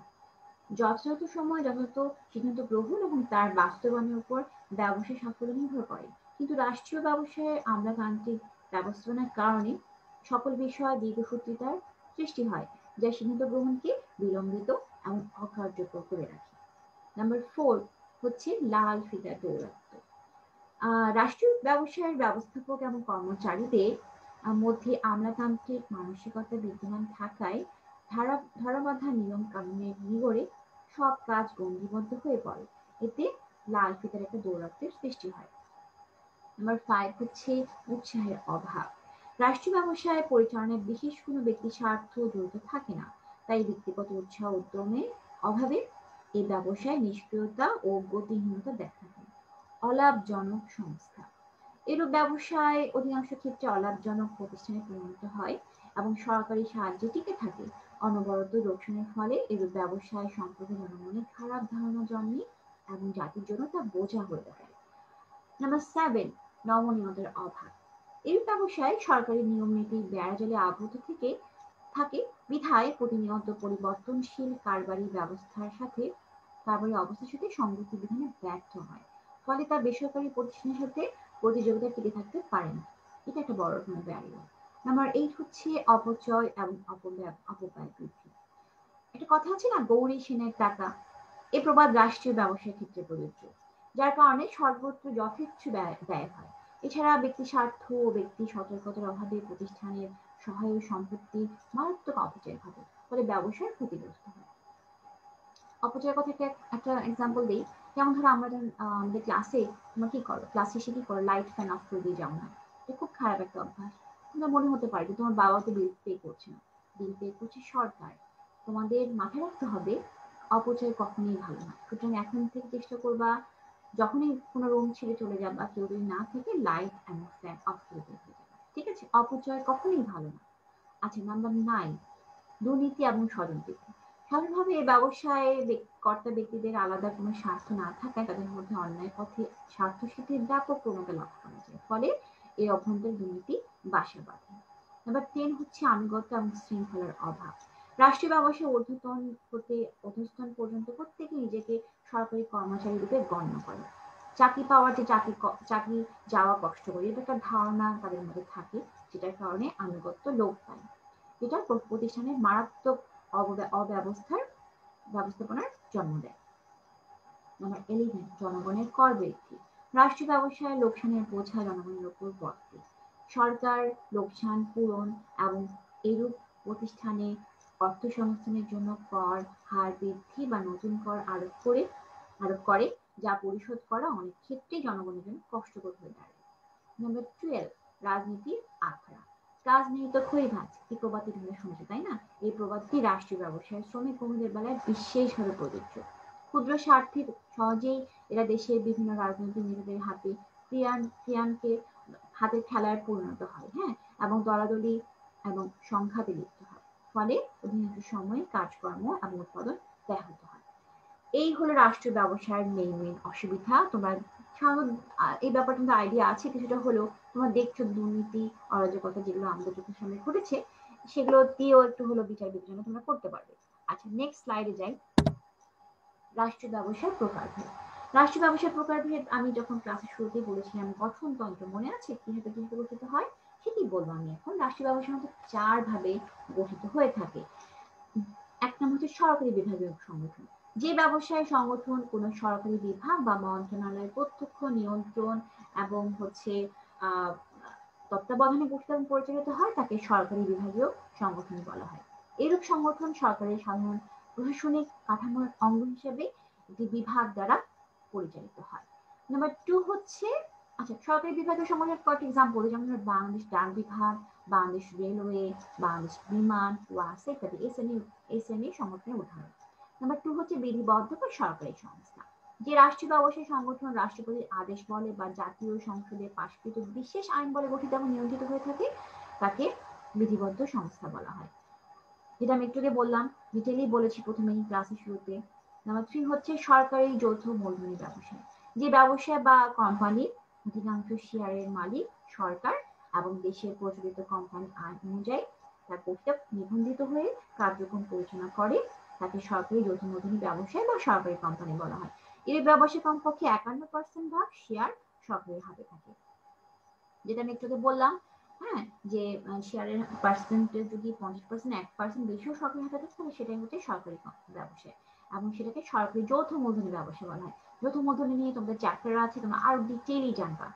যথাযথ সময় যথাযথ সিদ্ধান্ত গ্রহণ এবং তার বাস্তবায়নের উপর ব্যবসায় সাফল্য নির্ভর করে। কিন্তু রাষ্ট্রীয় ব্যবসায় আমলাতান্ত্রিক ব্যবস্থাপনার কারণে সকল বিষয়ে দীর্ঘসূত্রিতার সৃষ্টি হয়, যা সিদ্ধান্ত গ্রহণকে বিলম্বিত এবং অকার্যকর করে রাখে। নাম্বার 4 হচ্ছে লাল ফিতার দৌরাত্ম্য। রাষ্ট্রীয় ব্যবসায়ের ব্যবস্থাপক এবং কর্মচারীদের মধ্যে আমলাতান্ত্রিক মানসিকতা বিদ্যমান থাকায় ধরাবাঁধা নিয়ম কানুনের নিগড়ে সব কাজ গণ্ডিবদ্ধ হয়ে পড়ে। এতে লাল ফিতার একটা দৌরাত্ম্যের সৃষ্টি হয়। নাম্বার 5 হচ্ছে উৎসাহের অভাব। রাষ্ট্রীয় ব্যবসায় পরিচালনায় বিশেষ কোনো ব্যক্তি স্বার্থ জড়িত থাকে না, তাই ব্যক্তিগত উৎসাহ উদ্যমের অভাবে এই ব্যবসায় নিষ্ক্রিয়তা ও গতিহীনতা দেখা দেয়। অলাভজনক সংস্থা। এরূপ ব্যবসায় অধিকাংশ ক্ষেত্রে অলাভজনক প্রতিষ্ঠানে পরিণত হয় এবং সরকারি সাহায্যে টিকে থাকে। অনবরত লোকসানের ফলে এরূপ ব্যবসায় সম্পর্কে জনমনে খারাপ ধারণা জন্মে এবং জাতির জন্য তা বোঝা হয়ে দাঁড়ায়। নাম্বার 7, নমনীয়তার অভাব। এরূপ ব্যবসায় সরকারি নিয়ম নীতির বেড়াজালে আবদ্ধ থাকে বিধায় প্রতিনিয়ত পরিবর্তনশীল কারবারি অবস্থার সাথে সংগতি বিধানে ব্যর্থ হয়। ফলে তা বেসরকারি প্রতিষ্ঠানের সাথে প্রতিযোগিতা টিকে থাকতে পারে না। এটা একটা বড় ধরনের ব্যারিয়ার। নাম্বার 8 হচ্ছে অপচয় এবং অপব্যয় বৃদ্ধি। একটা কথা আছে না, গৌরী সেনের টাকা। এ প্রবাদ রাষ্ট্রীয় ব্যবসার ক্ষেত্রে প্রযোজ্য, যার কারণে সর্বত্র যথেচ্ছ ব্যয় হয়। এছাড়া ব্যক্তি স্বার্থ ও ব্যক্তি সতর্কতার অভাবে প্রতিষ্ঠানের সহায়ক সম্পত্তি মারাত্মক অপচয় ঘটে, ফলে ব্যবসায় ক্ষতিগ্রস্ত হয়। অপচয়ের কথা একটা এক্সাম্পল দিই। যেমন ধরো আমরা আমাদের ক্লাসে তোমরা কি করো, ক্লাস শেষে কি করো, লাইট ফ্যান অফ করে দিয়ে যাও না। এটা খুব খারাপ একটা অভ্যাস। তোমার মনে হতে পারে যে তোমার বাবা তো বিল পে করছে না, বিল পে করছে সরকার। তোমাদের মাথায় রাখতে হবে অপচয় কখনোই ভালো না। সুতরাং এখন থেকে চেষ্টা করবা যখনই কোনো রুম ছেড়ে চলে যাবা, কেউ যদি না থেকে লাইট এবং ফ্যান অফ করে দিয়ে যাবা। ঠিক আছে, অপচয় কখনোই ভালো না। আচ্ছা, নাম্বার 9, দুর্নীতি এবং ষড়যন্ত্র। সাধারণভাবে এই ব্যবসায় কর্তা ব্যক্তিদের আলাদা কোনো স্বার্থ না থাকায় তাদের মধ্যে অন্যায় পথে স্বার্থ সিদ্ধির ব্যাপক প্রবণতা লক্ষ্য করা যায়। ফলে এই অভ্যন্তরীণ দুর্নীতি বাসা বাঁধে। নাম্বার 10 হচ্ছে আনুগত্য এবং শৃঙ্খলার অভাব। রাষ্ট্রীয় ব্যবসায় ঊর্ধ্বতন হতে অধস্তন পর্যন্ত প্রত্যেকে নিজেকে সরকারি কর্মচারী রূপে গণ্য করে। চাকরি পাওয়ার যে চাকরি যাওয়া কষ্টকর, এটা একটা ধারণা তাদের মধ্যে থাকে, যেটার কারণে আনুগত্য লোপ পায়। এটা প্রতিষ্ঠানের মারাত্মক ব্যবস্থাপনার জন্ম দেয়। নাম্বার 11, জনগণের কর বৃদ্ধি। রাষ্ট্রীয় ব্যবসায় লোকসানের বোঝা জনগণের উপর বর্তে। সরকার লোকসান পূরণ এবং এরূপ প্রতিষ্ঠানে অর্থ সংস্থানের জন্য কর হার বৃদ্ধি বা নতুন কর আরোপ করে, যা পরিশোধ করা অনেক ক্ষেত্রেই জনগণের জন্য কষ্টকর হয়ে দাঁড়ায়। নাম্বার 12, রাজনীতির আখড়া। কাজ নেই তো খই ভাজ, এই প্রবাদটি তোমরা শুনছো তাই না? এই প্রবাদটি রাষ্ট্রীয় ব্যবসায় শ্রমিক কর্মীদের বেলায় বিশেষভাবে প্রযোজ্য। ক্ষুদ্র স্বার্থে সহজেই এরা দেশের বিভিন্ন রাজনৈতিক নেতাদের ক্রিয়ানকে হাতের খেলায় পরিণত হয়, হ্যাঁ, এবং দলাদলি এবং সংঘাতে লিপ্ত হয়। ফলে অধিকাংশ সময় কাজকর্ম এবং উৎপাদন ব্যাহত হয়। এই হলো রাষ্ট্রীয় ব্যবসার মেইন অসুবিধা। তোমরা এই ব্যাপারটা কিন্তু আইডিয়া আছে কিছুটা হলেও। তোমরা দেখছো দুর্নীতি, অরাজকতা যেগুলো আমাদের চোখের সামনে ঘটেছে, সেগুলো দিয়েও একটু হলো বিচার বিবেচনা তোমরা করতে পারবে। আচ্ছা, নেক্সট স্লাইডে যাই। রাষ্ট্রীয় ব্যবসার প্রকারভেদ। রাষ্ট্রীয় ব্যবসার প্রকারভেদ আমি যখন ক্লাসের শুরুতেই বলেছিলাম, গঠনতন্ত্র মনে আছে কিভাবে কিভাবে গঠিত হয়, সেটাই বলবো আমি এখন। রাষ্ট্রীয় ব্যবসা মধ্যে 4 ভাবে গঠিত হয়ে থাকে। এক নম্বর হচ্ছে সরকারি বিভাগীয় সংগঠন। যে ব্যবসায় সংগঠন কোন সরকারি বিভাগ বা মন্ত্রণালয়ের প্রত্যক্ষ নিয়ন্ত্রণ এবং হচ্ছে আহ তত্ত্বাবধানে গঠিত এবং পরিচালিত হয়, তাকে সরকারি বিভাগীয় সংগঠন বলা হয়। এরূপ সংগঠন সরকারের সাধারণ প্রশাসনিক কাঠামোর অঙ্গ হিসেবে একটি বিভাগ দ্বারা পরিচালিত হয়। নাম্বার 2 হচ্ছে, আচ্ছা, সরকারি বিভাগীয় সংগঠনের কয়েকটি এক্সাম্পল, যেমন বাংলাদেশ ডাক বিভাগ, বাংলাদেশ রেলওয়ে, বাংলাদেশ বিমান, ওয়াসা ইত্যাদি এসএমই সংগঠনের উদাহরণ। নাম্বার 2 হচ্ছে বিধিবদ্ধ বা সরকারি সংস্থা। যে রাষ্ট্রীয় ব্যবসায়ী সংগঠন রাষ্ট্রপতির আদেশ বলে বা জাতীয় সংসদে পাশকৃত বিশেষ আইন বলে গঠিত এবং নিয়ন্ত্রিত হয়ে থাকে, তাকে বিধিবদ্ধ সংস্থা বলা হয়। যেটা আমি একটু আগে বললাম, ডিটেইলি বলেছি প্রথমেই ক্লাসের শুরুতে। নাম্বার 3 হচ্ছে সরকারি যৌথ মূলধনী ব্যবসায়, যে ব্যবসা বা কোম্পানির অধিকাংশ শেয়ারের মালিক সরকার এবং দেশের প্রচলিত কোম্পানি আইন অনুযায়ী তার প্রস্তাব নিবন্ধিত হয়ে কার্যক্রম পরিচালনা করে, তাকে সরকারি যৌথ মূলধনী ব্যবসায় বা সরকারি কোম্পানি বলা হয়। এই ব্যবসায় কমপক্ষে 51% ভাগ শেয়ার সরকারের হাতে থাকে। যেটা আমি একটু আগে বললাম, হ্যাঁ, যে শেয়ারের পার্সেন্টেজ যদি 50% 1% বেশিও সরকারি হাতে থাকে তাহলে সেটাই হচ্ছে সরকারি ব্যবসায়, এবং সেটাকে সরকারি যৌথ মূলধনী ব্যবসা বলা হয়। যৌথ মূলধনী নিয়ে তোমাদের চ্যাপ্টার আছে, তোমরা আরো ডিটেইলি জানবা।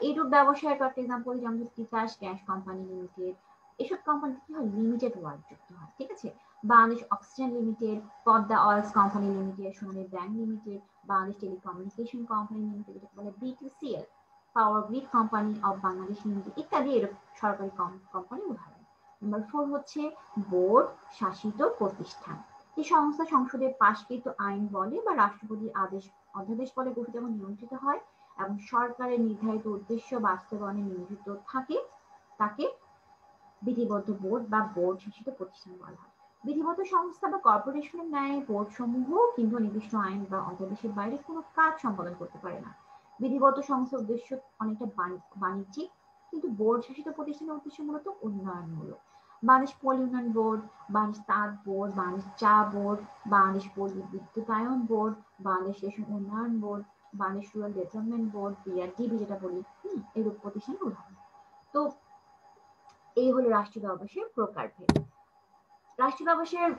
এইরূপ ব্যবসায় একটা এক্সাম্পল যেমন তিতাস গ্যাস কোম্পানি লিমিটেড, এসব কোম্পানি কি হয়, লিমিটেড ওয়ার্ড যুক্ত হয়, ঠিক আছে। Bangladesh oxygen limited, Padma oils company limited, Sonali bank limited, Bangladesh telecommunication company limited, যেটা বলে BTCL, power grid company of Bangladesh limited ইত্যাদি এরকম সরকারি কোম্পানি উদাহরণ। নাম্বার 4 হচ্ছে বোর্ড শাসিত প্রতিষ্ঠান। এই সংস্থা সংসদের পাশকৃত আইন বলে বা রাষ্ট্রপতির আদেশ অধ্যাদেশ বলে গঠিত এবং নিয়ন্ত্রিত হয় এবং সরকারের নির্ধারিত উদ্দেশ্য বাস্তবায়নে নিয়োজিত থাকে, তাকে বিধিবদ্ধ বোর্ড বা বোর্ড শাসিত প্রতিষ্ঠান বলা হয়। বিধিবদ্ধ সংস্থা বা কর্পোরেশনের ন্যায় বোর্ড সমূহ কিন্তু নির্দিষ্ট আইন বা অধ্যাদেশের বাইরে কোনো কাজ সম্পাদন করতে পারে না। বিধিবদ্ধ সংস্থার উদ্দেশ্য অনেকটা বাণিজ্যিক, কিন্তু বোর্ড শাসিত প্রতিষ্ঠানের উদ্দেশ্য মূলত উন্নয়নমূলক। বাংলাদেশ পল্লী উন্নয়ন বোর্ড, বাংলাদেশ তাঁত বোর্ড, বাংলাদেশ চা বোর্ড, বাংলাদেশ পল্লী বিদ্যুতায়ন বোর্ড, বাংলাদেশ রেশন উন্নয়ন board, Bangladesh rural development board, BRDB যেটা বলি, এরূপ প্রতিষ্ঠানের উদাহরণ। তো এই হলো রাষ্ট্রীয় ব্যবসায়ের প্রকারভেদ। রাষ্ট্রীয় ব্যবসায়ের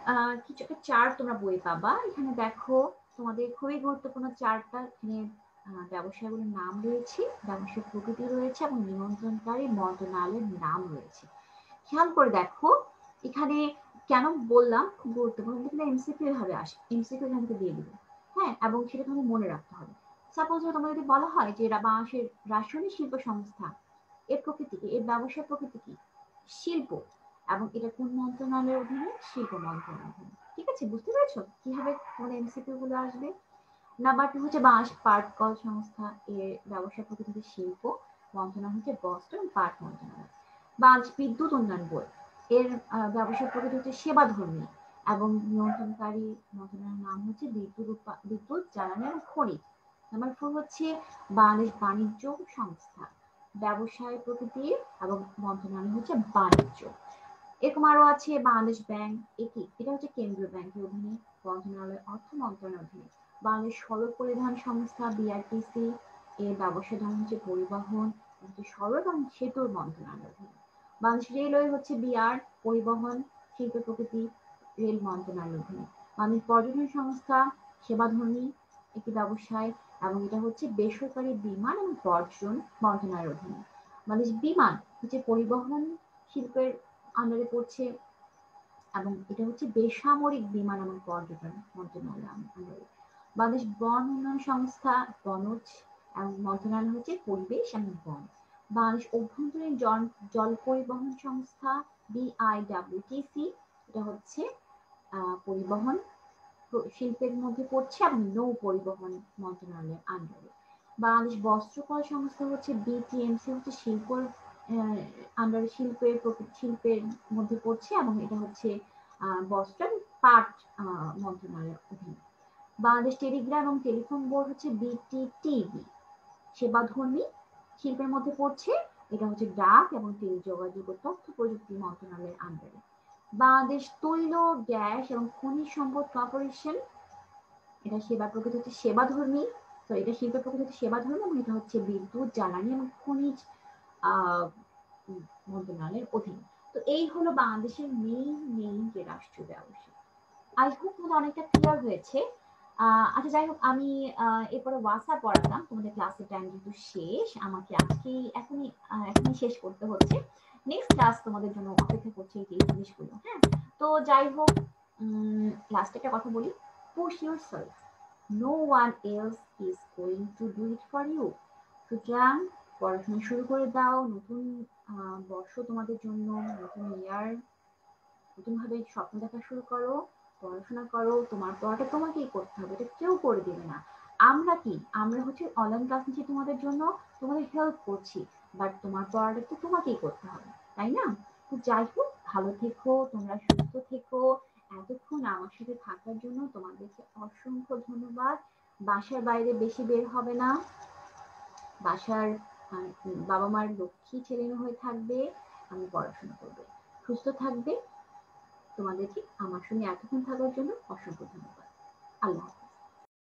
কিছু একটা চার্ট তোমরা বই পাবা, এখানে দেখো তোমাদের খুবই গুরুত্বপূর্ণ চার্টটা। এখানে ব্যবসায়গুলোর নাম রয়েছে, ব্যবসার প্রকৃতি রয়েছে এবং নিয়ন্ত্রণকারী মন্ত্রণালয়ের নাম রয়েছে। খেয়াল করে দেখো এখানে কেন বললাম খুব গুরুত্বপূর্ণ, এখানে এমসিকিউ ভাবে আসে, এমসিকিউ এখান থেকে দিয়ে দিবে, হ্যাঁ, এবং সেটা তোমাকে মনে রাখতে হবে। সাপোজ তোমার যদি বলা হয় যে বাংলাদেশের রাসায়নিক শিল্প সংস্থা, এর প্রকৃতি কি, এর ব্যবসার প্রকৃতি কি, শিল্প, এবং এটা কোন মন্ত্রণালয়ের অধীনে, শিল্প মন্ত্রণালয়ের অধীনে। ঠিক আছে, বুঝতে পেরেছো কিভাবে তোমাদের এমসিকিউ গুলো আসবে। নাম্বার 2 হচ্ছে বাংলাদেশ পাট কল সংস্থা, এর ব্যবসার প্রকৃতি শিল্প, মন্ত্রণালয় হচ্ছে বস্ত্র এবং পাট মন্ত্রণালয়। বাংলাদেশ বিদ্যুৎ উন্নয়ন বোর্ড, এর ব্যবসার প্রকৃতি হচ্ছে সেবাধর্মী এবং নিয়ন্ত্রণকারী মন্ত্রণালয়ের নাম হচ্ছে বিদ্যুৎ জ্বালানি এবং খনিজ। নাম্বার 4 হচ্ছে বাংলাদেশ বাণিজ্য সংস্থা, ব্যবসায় প্রকৃতি এবং মন্ত্রণালয় হচ্ছে বাণিজ্য। এরকম আরো আছে বাংলাদেশ ব্যাংক, এটা হচ্ছে কেন্দ্রীয় ব্যাংকের অধীনে, মন্ত্রণালয় অর্থ মন্ত্রণালয়ের অধীনে। বাংলাদেশ সড়ক পরিবহন সংস্থা বিআরটিসি, এর ব্যবসা ধরন হচ্ছে পরিবহন, সড়ক এবং সেতুর মন্ত্রণালয়ের অধীনে। বাংলাদেশ রেলওয়ে হচ্ছে বিআর, পরিবহন শিল্প প্রকৃতি, রেল মন্ত্রণালয়ের অধীনে। বাংলাদেশ পর্যটন সংস্থা সেবাধর্মী একটি ব্যবসায় এবং এটা হচ্ছে বেসরকারি বিমান এবং পর্যটন মন্ত্রণালয়ের অধীনে। বাংলাদেশ বিমান হচ্ছে পরিবহন শিল্পের আন্ডারে পড়ছে এবং এটা হচ্ছে বেসামরিক বিমান এবং পর্যটন মন্ত্রণালয়ের আন্ডারে। বাংলাদেশ বন উন্নয়ন সংস্থা বনজ এবং মন্ত্রণালয় হচ্ছে পরিবেশ এবং বন। বাংলাদেশ অভ্যন্তরীণ জল পরিবহন সংস্থা বিআইডব্লিউটিসি, এটা হচ্ছে পরিবহন শিল্পের মধ্যে পড়ছে এবং নৌ পরিবহন মন্ত্রণালয়ের আন্ডারে। বাংলাদেশ বস্ত্রকল সংস্থা হচ্ছে বিটিএমসি, হচ্ছে শিল্পের আন্ডারে, শিল্পের মধ্যে পড়ছে এবং এটা হচ্ছে বস্ত্র এবং পাট মন্ত্রণালয়ের অধীনে। বাংলাদেশ টেলিগ্রাম এবং টেলিফোন বোর্ড হচ্ছে বিটিটিবি, সেবাধর্মী শিল্পের মধ্যে পড়ছে, এটা হচ্ছে ডাক এবং টেলিযোগাযোগ ও তথ্য প্রযুক্তি মন্ত্রণালয়ের আন্ডারে। বাংলাদেশ তৈল গ্যাস এবং খনিজ সম্পদ কর্পোরেশন, এটা সেবা প্রকৃতি হচ্ছে সেবাধর্মী, তো এটা শিল্প প্রকৃতি হচ্ছে সেবাধর্মী এবং এটা হচ্ছে বিদ্যুৎ জ্বালানি এবং খনিজ আহ মন্ত্রণালয়ের অধীনে। তো এই হলো বাংলাদেশের মেইন যে রাষ্ট্রীয় ব্যবস্থা। আই হোপ তোমাদের অনেকটা ক্লিয়ার হয়েছে। আচ্ছা যাই হোক, আমি এরপরে হোয়াটসঅ্যাপ পড়াতাম, তোমাদের ক্লাসের টাইম যেহেতু শেষ, আমাকে আজকেই এখনই শেষ করতে হচ্ছে। নেক্সট ক্লাস তোমাদের জন্য অপেক্ষা করছে এই জিনিসগুলো, হ্যাঁ। তো যাই হোক, লাস্টে একটা কথা বলি, push yourself, no one else is going to do it for you. সুতরাং পড়াশোনা শুরু করে দাও, নতুন বর্ষ তোমাদের জন্য, নতুন ইয়ার, নতুন ভাবে স্বপ্ন দেখা শুরু করো, পড়াশোনা করো, তোমার পড়াটা তোমাকেই করতে হবে, এটা কেউ করে দেবে না। আমরা কি, আমরা হচ্ছে অনলাইন ক্লাস নিচ্ছি তোমাদের জন্য, তোমাদের হেল্প করছি, বাট তোমার পড়াটা তো তোমাকেই করতে হবে, তাই না? তো যাই হোক, ভালো থেকো, তোমরা সুস্থ থেকো। এতক্ষণ আমার সাথে থাকার জন্য তোমাদেরকে অসংখ্য ধন্যবাদ। বাসার বাইরে বেশি বের হবে না, বাসার বাবা মার লক্ষ্মী ছেলে হয়ে থাকবে, আমি পড়াশোনা করবে, সুস্থ থাকবে। তোমাদেরকে আমার সঙ্গে এতক্ষণ থাকার জন্য অসংখ্য ধন্যবাদ। আল্লাহ হাফেজ।